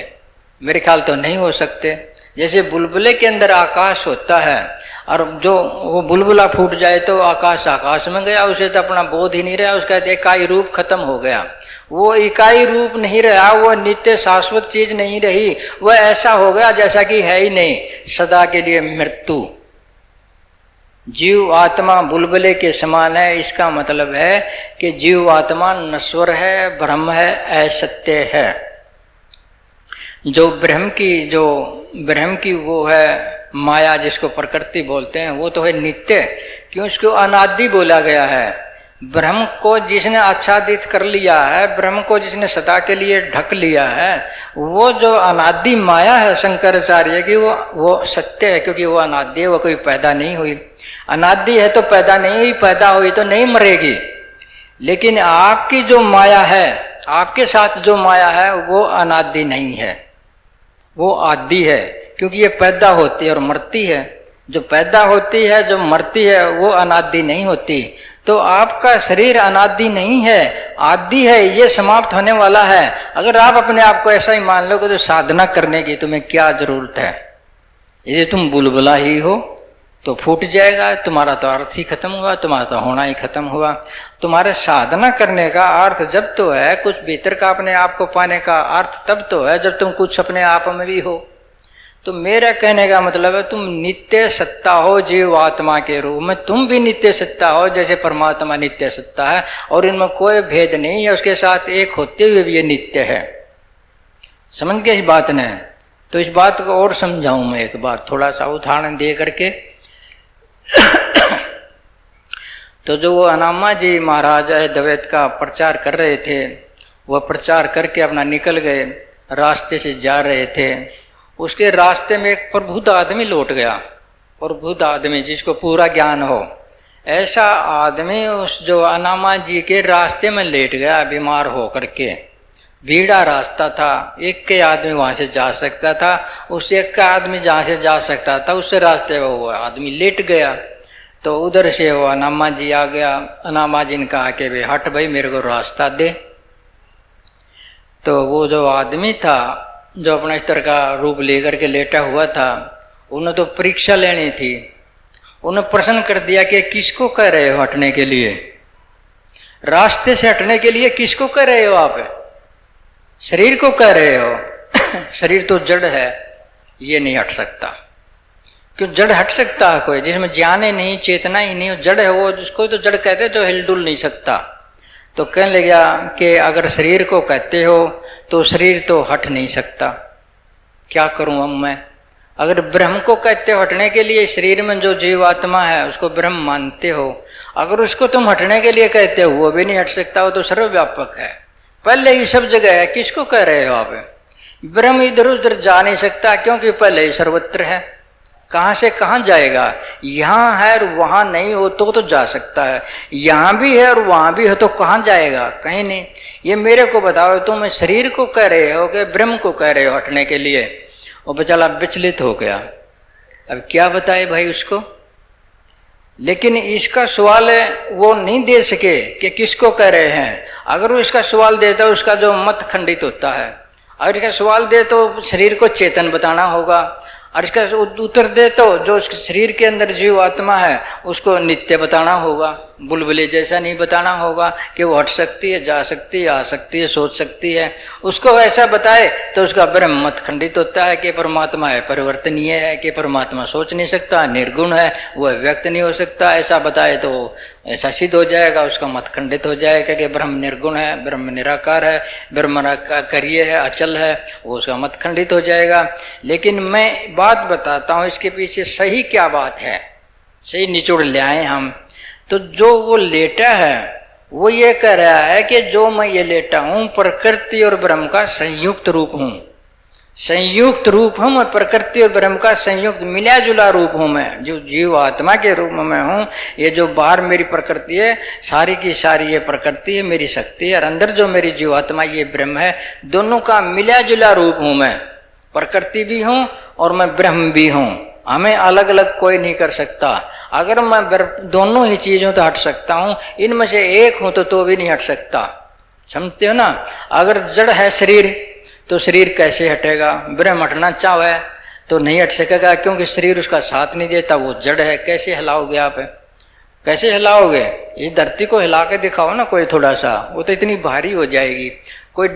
मेरे ख्याल तो नहीं हो सकते। जैसे बुलबुले के अंदर आकाश होता है और जो वो बुलबुला फूट जाए तो आकाश आकाश में गया, उसे तो अपना बोध ही नहीं रहा, उसका इकाई रूप खत्म हो गया। वो इकाई रूप नहीं रहा, वो नित्य शाश्वत चीज नहीं रही, वह ऐसा हो गया जैसा कि है ही नहीं, सदा के लिए मृत्यु। जीव आत्मा बुलबुले के समान है। इसका मतलब है कि जीव आत्मा नश्वर है, ब्रह्म है, असत्य है। जो ब्रह्म की वो है माया, जिसको प्रकृति बोलते हैं, वो तो है नित्य। क्यों? उसको अनादि बोला गया है। ब्रह्म को जिसने आच्छादित कर लिया है, ब्रह्म को जिसने सदा के लिए ढक लिया है, वो जो अनादि माया है शंकराचार्य की, वो सत्य है, क्योंकि वो अनादि है, वो कोई पैदा नहीं हुई। अनादि है तो पैदा नहीं हुई, पैदा हुई तो नहीं मरेगी। लेकिन आपकी जो माया है, आपके साथ जो माया है, वो अनादि नहीं है, वो आदि है, क्योंकि ये पैदा होती है और मरती है। जो पैदा होती है, जो मरती है, वो अनादि नहीं होती। तो आपका शरीर अनादि नहीं है, आदि है, ये समाप्त होने वाला है। अगर आप अपने आप को ऐसा ही मान लोगे तो साधना करने की तुम्हें क्या जरूरत है? यदि तुम बुलबुला ही हो तो फूट जाएगा, तुम्हारा तो अर्थ ही खत्म हुआ, तुम्हारा तो होना ही खत्म हुआ। तुम्हारे साधना करने का अर्थ जब तो है, कुछ भीतर का अपने आप को पाने का अर्थ तब तो है जब तुम कुछ अपने आप में भी हो। तो मेरा कहने का मतलब है तुम नित्य सत्ता हो जीव आत्मा के रूप में, तुम भी नित्य सत्ता हो जैसे परमात्मा नित्य सत्ता है, और इनमें कोई भेद नहीं है, उसके साथ एक होते हुए भी ये नित्य है। समझ गए इस बात ने? तो इस बात को और समझाऊं मैं एक बात थोड़ा सा उदाहरण दे करके। तो जो वो अनामा जी महाराज द्वैत का प्रचार कर रहे थे, वह प्रचार करके अपना निकल गए, रास्ते से जा रहे थे। उसके रास्ते में एक प्रबुद्ध आदमी लौट गया। प्रबुद्ध आदमी जिसको पूरा ज्ञान हो, ऐसा आदमी उस जो अनामा जी के रास्ते में लेट गया बीमार हो करके। भीड़ा रास्ता था, एक के आदमी वहां से जा सकता था, उस एक का आदमी जहां से जा सकता था उस रास्ते में वो आदमी लेट गया। तो उधर से वो अनामा जी आ गया। अनामा जी ने कहा कि भाई हट भाई मेरे को रास्ता दे। तो वो जो आदमी था जो अपना इस तरह का रूप लेकर के लेटा हुआ था, उन्हें तो परीक्षा लेनी थी। उन्हें प्रश्न कर दिया कि किसको कह रहे हो हटने के लिए, रास्ते से हटने के लिए किसको कह रहे हो आप? शरीर को कह रहे हो। शरीर तो जड़ है, ये नहीं हट सकता। क्यों जड़ हट सकता है कोई? जिसमें ज्ञान ही नहीं, चेतना ही नहीं, जड़ है वो, जिसको तो जड़ कहते हैं जो हिलडुल नहीं सकता। तो कहने लगा कि अगर शरीर को कहते हो तो शरीर तो हट नहीं सकता, क्या करूं अब मैं? अगर ब्रह्म को कहते हो हटने के लिए, शरीर में जो जीवात्मा है उसको ब्रह्म मानते हो, अगर उसको तुम हटने के लिए कहते हो वो भी नहीं हट सकता, वो तो सर्वव्यापक है, पहले ही सब जगह है, किसको कह रहे हो आप? ब्रह्म इधर उधर जा नहीं सकता क्योंकि पहले ही सर्वत्र है। कहाँ से कहाँ जाएगा? यहाँ है और वहाँ नहीं हो तो जा सकता है, यहाँ भी है और वहाँ भी हो तो कहाँ जाएगा? कहीं नहीं। ये मेरे को बताओ, तुम शरीर को कह रहे हो कि ब्रह्म को कह रहे हो हटने के लिए? वो बेचारा विचलित हो गया, अब क्या बताए भाई उसको। लेकिन इसका सवाल वो नहीं दे सके कि किसको कह रहे हैं। अगर वो इसका सवाल देता है उसका जो मत खंडित होता है। अगर इसका सवाल दे तो शरीर को चेतन बताना होगा, और इसका उत्तर दे तो जो उसके शरीर के अंदर जीव आत्मा है उसको नित्य बताना होगा, बुलबुले जैसा नहीं बताना होगा कि वो हट सकती है, जा सकती है, आ सकती है, सोच सकती है। उसको ऐसा बताए तो उसका ब्रह्म मत खंडित होता है कि परमात्मा है परिवर्तनीय है, कि परमात्मा सोच नहीं सकता, निर्गुण है, वह व्यक्त नहीं हो सकता। ऐसा बताए तो ऐसा सिद्ध हो जाएगा, उसका मत खंडित हो जाएगा कि ब्रह्म निर्गुण है, ब्रह्म निराकार है, ब्रह्म कार्य है, अचल है, वो उसका मत खंडित हो जाएगा। लेकिन मैं बात बताता हूँ इसके पीछे सही क्या बात है, सही निचोड़ ले आए हम। तो जो वो लेटा है वो ये कह रहा है कि जो मैं ये लेटा हूँ प्रकृति और ब्रह्म का संयुक्त रूप हूँ, संयुक्त रूप हूँ मैं, प्रकृति और ब्रह्म का संयुक्त मिला जुला रूप हूँ मैं, जो जीव आत्मा के रूप में हूँ। ये जो बाहर मेरी प्रकृति है सारी की सारी ये प्रकृति है, मेरी शक्ति है, और अंदर जो मेरी जीव आत्मा ये ब्रह्म है, दोनों का मिला जुला रूप हूँ मैं। प्रकृति भी हूँ और मैं ब्रह्म भी हूँ, हमें अलग अलग कोई नहीं कर सकता। अगर मैं दोनों ही चीजों तो हट सकता हूँ, इनमें से एक हूं तो भी नहीं हट सकता। समझते हो ना? अगर जड़ है शरीर तो शरीर कैसे हटेगा? ब्रह्म हटना चाहे तो नहीं हट सकेगा क्योंकि शरीर उसका साथ नहीं देता, वो जड़ है। कैसे हिलाओगे आप? कैसे हिलाओगे? ये धरती को हिला के दिखाओ ना कोई थोड़ा सा, वो तो इतनी भारी हो जाएगी। कोई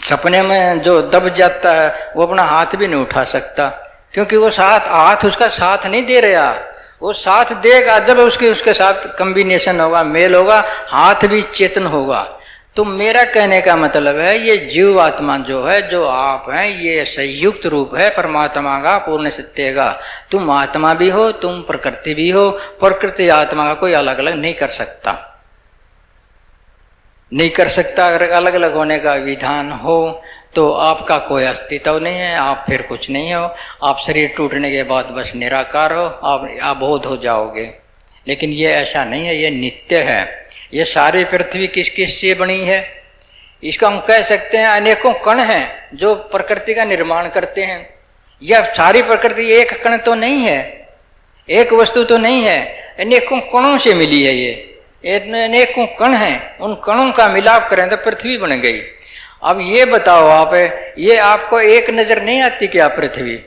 सपने में जो दब जाता है वो अपना हाथ भी नहीं उठा सकता क्योंकि वो हाथ उसका साथ नहीं दे रहा। वो साथ देगा जब उसके साथ कॉम्बिनेशन होगा, मेल होगा, हाथ भी चेतन होगा। तो मेरा कहने का मतलब है ये जीव आत्मा जो है, जो आप हैं, ये संयुक्त रूप है परमात्मा का, पूर्ण सत्य का। तुम आत्मा भी हो, तुम प्रकृति भी हो, प्रकृति आत्मा का कोई अलग अलग नहीं कर सकता, नहीं कर सकता। अगर अलग अलग होने का विधान हो तो आपका कोई अस्तित्व नहीं है, आप फिर कुछ नहीं हो, आप शरीर टूटने के बाद बस निराकार हो, आप अबोध हो जाओगे। लेकिन ये ऐसा नहीं है, ये नित्य है। ये सारी पृथ्वी किस किस से बनी है? इसका हम कह सकते हैं अनेकों कण हैं जो प्रकृति का निर्माण करते हैं। यह सारी प्रकृति एक कण तो नहीं है, एक वस्तु तो नहीं है, अनेकों कणों से मिली है। ये अनेकों कण हैं, उन कणों का मिलाप करें तो पृथ्वी बन गई। अब ये बताओ आप, ये आपको एक नजर नहीं आती क्या पृथ्वी?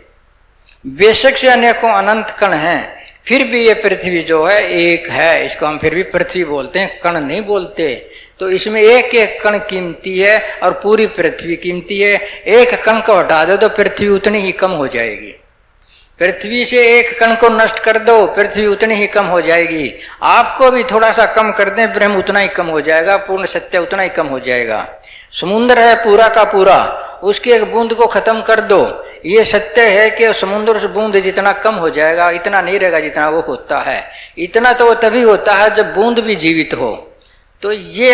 बेशक से अनेकों अनंत कण हैं, फिर भी ये पृथ्वी जो है एक है, इसको हम फिर भी पृथ्वी बोलते हैं, कण नहीं बोलते। तो इसमें एक एक कण कीमती है और पूरी पृथ्वी कीमती है। एक कण को हटा दो तो पृथ्वी उतनी ही कम हो जाएगी। पृथ्वी से एक कण को नष्ट कर दो, पृथ्वी उतनी ही कम हो जाएगी। आपको भी थोड़ा सा कम कर दें, ब्रह्म उतना ही कम हो जाएगा, पूर्ण सत्य उतना ही कम हो जाएगा। समुद्र है पूरा का पूरा, उसकी एक बूंद को खत्म कर दो, ये सत्य है कि समुद्र से बूंद जितना कम हो जाएगा, इतना नहीं रहेगा जितना वो होता है। इतना तो वो तभी होता है जब बूंद भी जीवित हो। तो ये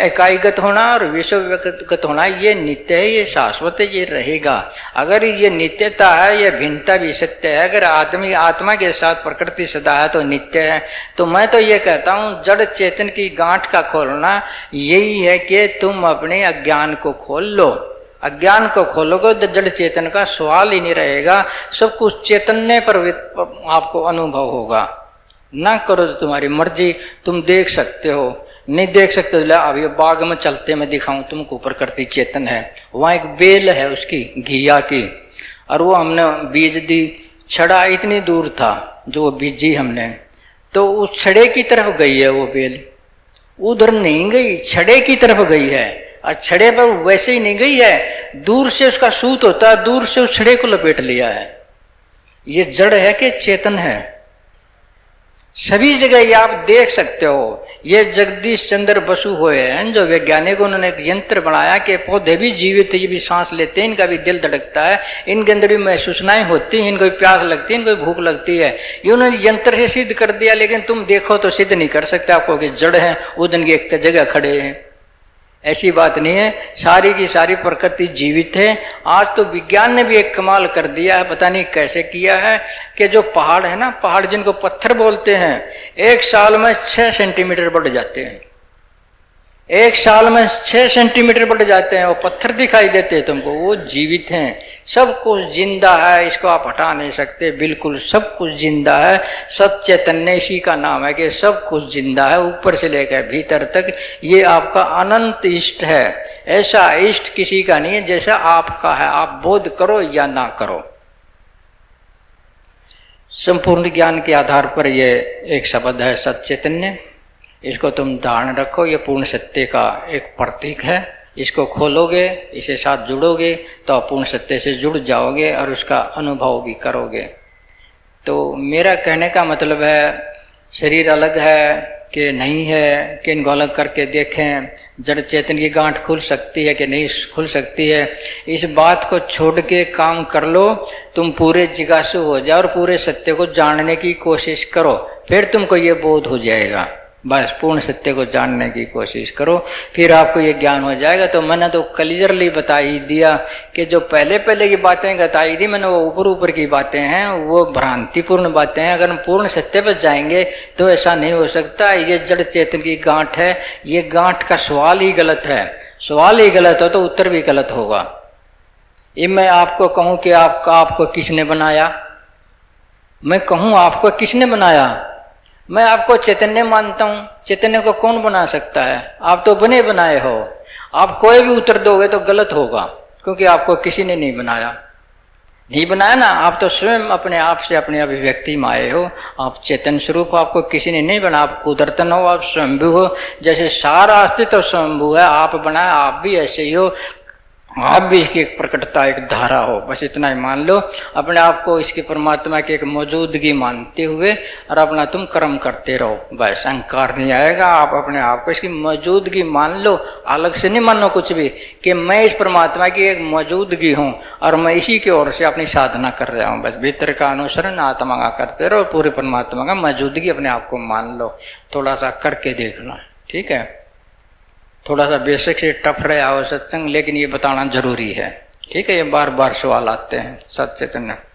इकाईगत होना और विश्वगत होना, ये नित्य है, ये शाश्वत है, ये रहेगा। अगर ये नित्यता है, ये भिन्नता भी सत्य है। अगर आत्मा के साथ प्रकृति सदा है तो नित्य है। तो मैं तो ये कहता हूँ, जड़ चेतन की गांठ का खोलना यही है कि तुम अपने अज्ञान को खोल लो। अज्ञान को खोलोगे तो जड़ चेतन का सवाल ही नहीं रहेगा, सब कुछ चैतन्य पर आपको अनुभव होगा। ना करो तो तुम्हारी मर्जी, तुम देख सकते हो, नहीं देख सकते तो अभी बाग में चलते मैं दिखाऊं तुमको, प्रकृति चेतन है। वहां एक बेल है उसकी घिया की, और वो हमने बीज दी, छड़ा इतनी दूर था जो वो बीजी हमने, तो उस छड़े की तरफ गई है वो बेल, उधर नहीं गई, छड़े की तरफ गई है। और छड़े पर वैसे ही नहीं गई है, दूर से उसका सूत होता है, दूर से उस छड़े को लपेट लिया है। ये जड़ है कि चेतन है, सभी जगह ये आप देख सकते हो। ये जगदीश चंद्र बसु हुए हैं जो वैज्ञानिक, उन्होंने एक यंत्र बनाया कि पौधे भी जीवित है, ये भी सांस लेते हैं, इनका भी दिल धड़कता है, इनके अंदर भी महसूसनाएं होती हैं, इनको भी प्यास लगती है, इनको भी भूख लगती है। ये उन्होंने यंत्र से सिद्ध कर दिया, लेकिन तुम देखो तो सिद्ध नहीं कर सकते आपको कि जड़ है उदन की एक जगह खड़े हैं। ऐसी बात नहीं है, सारी की सारी प्रकृति जीवित है। आज तो विज्ञान ने भी एक कमाल कर दिया है, पता नहीं कैसे किया है, कि जो पहाड़ है ना, पहाड़ जिनको पत्थर बोलते हैं, एक साल में 6 सेंटीमीटर बढ़ जाते हैं। एक साल में 6 सेंटीमीटर बढ़ जाते हैं, वो पत्थर दिखाई देते हैं तुमको, वो जीवित हैं। सब कुछ जिंदा है, इसको आप हटा नहीं सकते, बिल्कुल सब कुछ जिंदा है। सत चैतन्य इसी का नाम है कि सब कुछ जिंदा है, ऊपर से लेकर भीतर तक। ये आपका अनंत इष्ट है, ऐसा इष्ट किसी का नहीं है जैसा आपका है, आप बोध करो या ना करो। संपूर्ण ज्ञान के आधार पर ये एक शब्द है सत चैतन्य, इसको तुम धारण रखो। ये पूर्ण सत्य का एक प्रतीक है, इसको खोलोगे, इसे साथ जुड़ोगे तो आप पूर्ण सत्य से जुड़ जाओगे और उसका अनुभव भी करोगे। तो मेरा कहने का मतलब है, शरीर अलग है कि नहीं है, कि इनको अलग करके देखें, जड़ चेतन की गांठ खुल सकती है कि नहीं खुल सकती है, इस बात को छोड़ के काम कर लो। तुम पूरे जिज्ञासु हो जाओ और पूरे सत्य को जानने की कोशिश करो, फिर तुमको ये बोध हो जाएगा। बस पूर्ण सत्य को जानने की कोशिश करो, फिर आपको ये ज्ञान हो जाएगा। तो मैंने तो क्लियरली बता ही दिया कि जो पहले की बातें बताई थी मैंने, वो ऊपर की बातें हैं, वो भ्रांतिपूर्ण बातें हैं। अगर हम पूर्ण सत्य पर जाएंगे तो ऐसा नहीं हो सकता। ये जड़ चेतन की गांठ है, ये गांठ का सवाल ही गलत है। सवाल ही गलत हो तो उत्तर भी गलत होगा। ये मैं आपको कहूँ कि आपको किसने बनाया, मैं कहूँ आपको किसने बनाया, मैं आपको चैतन्य मानता हूँ। चैतन्य को कौन बना सकता है, आप तो बने बनाए हो। आप कोई भी उत्तर दोगे तो गलत होगा, क्योंकि आपको किसी ने नहीं बनाया। नहीं बनाया ना, आप तो स्वयं अपने आप से अपने अभिव्यक्ति में आए हो। आप चेतन स्वरूप, आपको किसी ने नहीं बना। आप कुदरतन हो, आप स्वयंभू हो। जैसे सारा अस्तित्व स्वयंभू है, आप बनाए, आप भी ऐसे ही हो। आप भी इसकी एक प्रकटता, एक धारा हो, बस इतना ही मान लो। अपने आप को इसकी परमात्मा की एक मौजूदगी मानते हुए और अपना तुम कर्म करते रहो, बस अहंकार नहीं आएगा। आप अपने आप को इसकी मौजूदगी मान लो, अलग से नहीं मानो कुछ भी, कि मैं इस परमात्मा की एक मौजूदगी हूँ और मैं इसी की ओर से अपनी साधना कर रहा हूँ। बस भीतर का अनुसरण आत्मा का करते रहो, पूरे परमात्मा का मौजूदगी अपने आप को मान लो। थोड़ा सा करके देखना, ठीक है। थोड़ा सा बेसिक से टफ रहा हो सत्संग, लेकिन ये बताना जरूरी है, ठीक है। ये बार बार सवाल आते हैं। सत चैतन्य।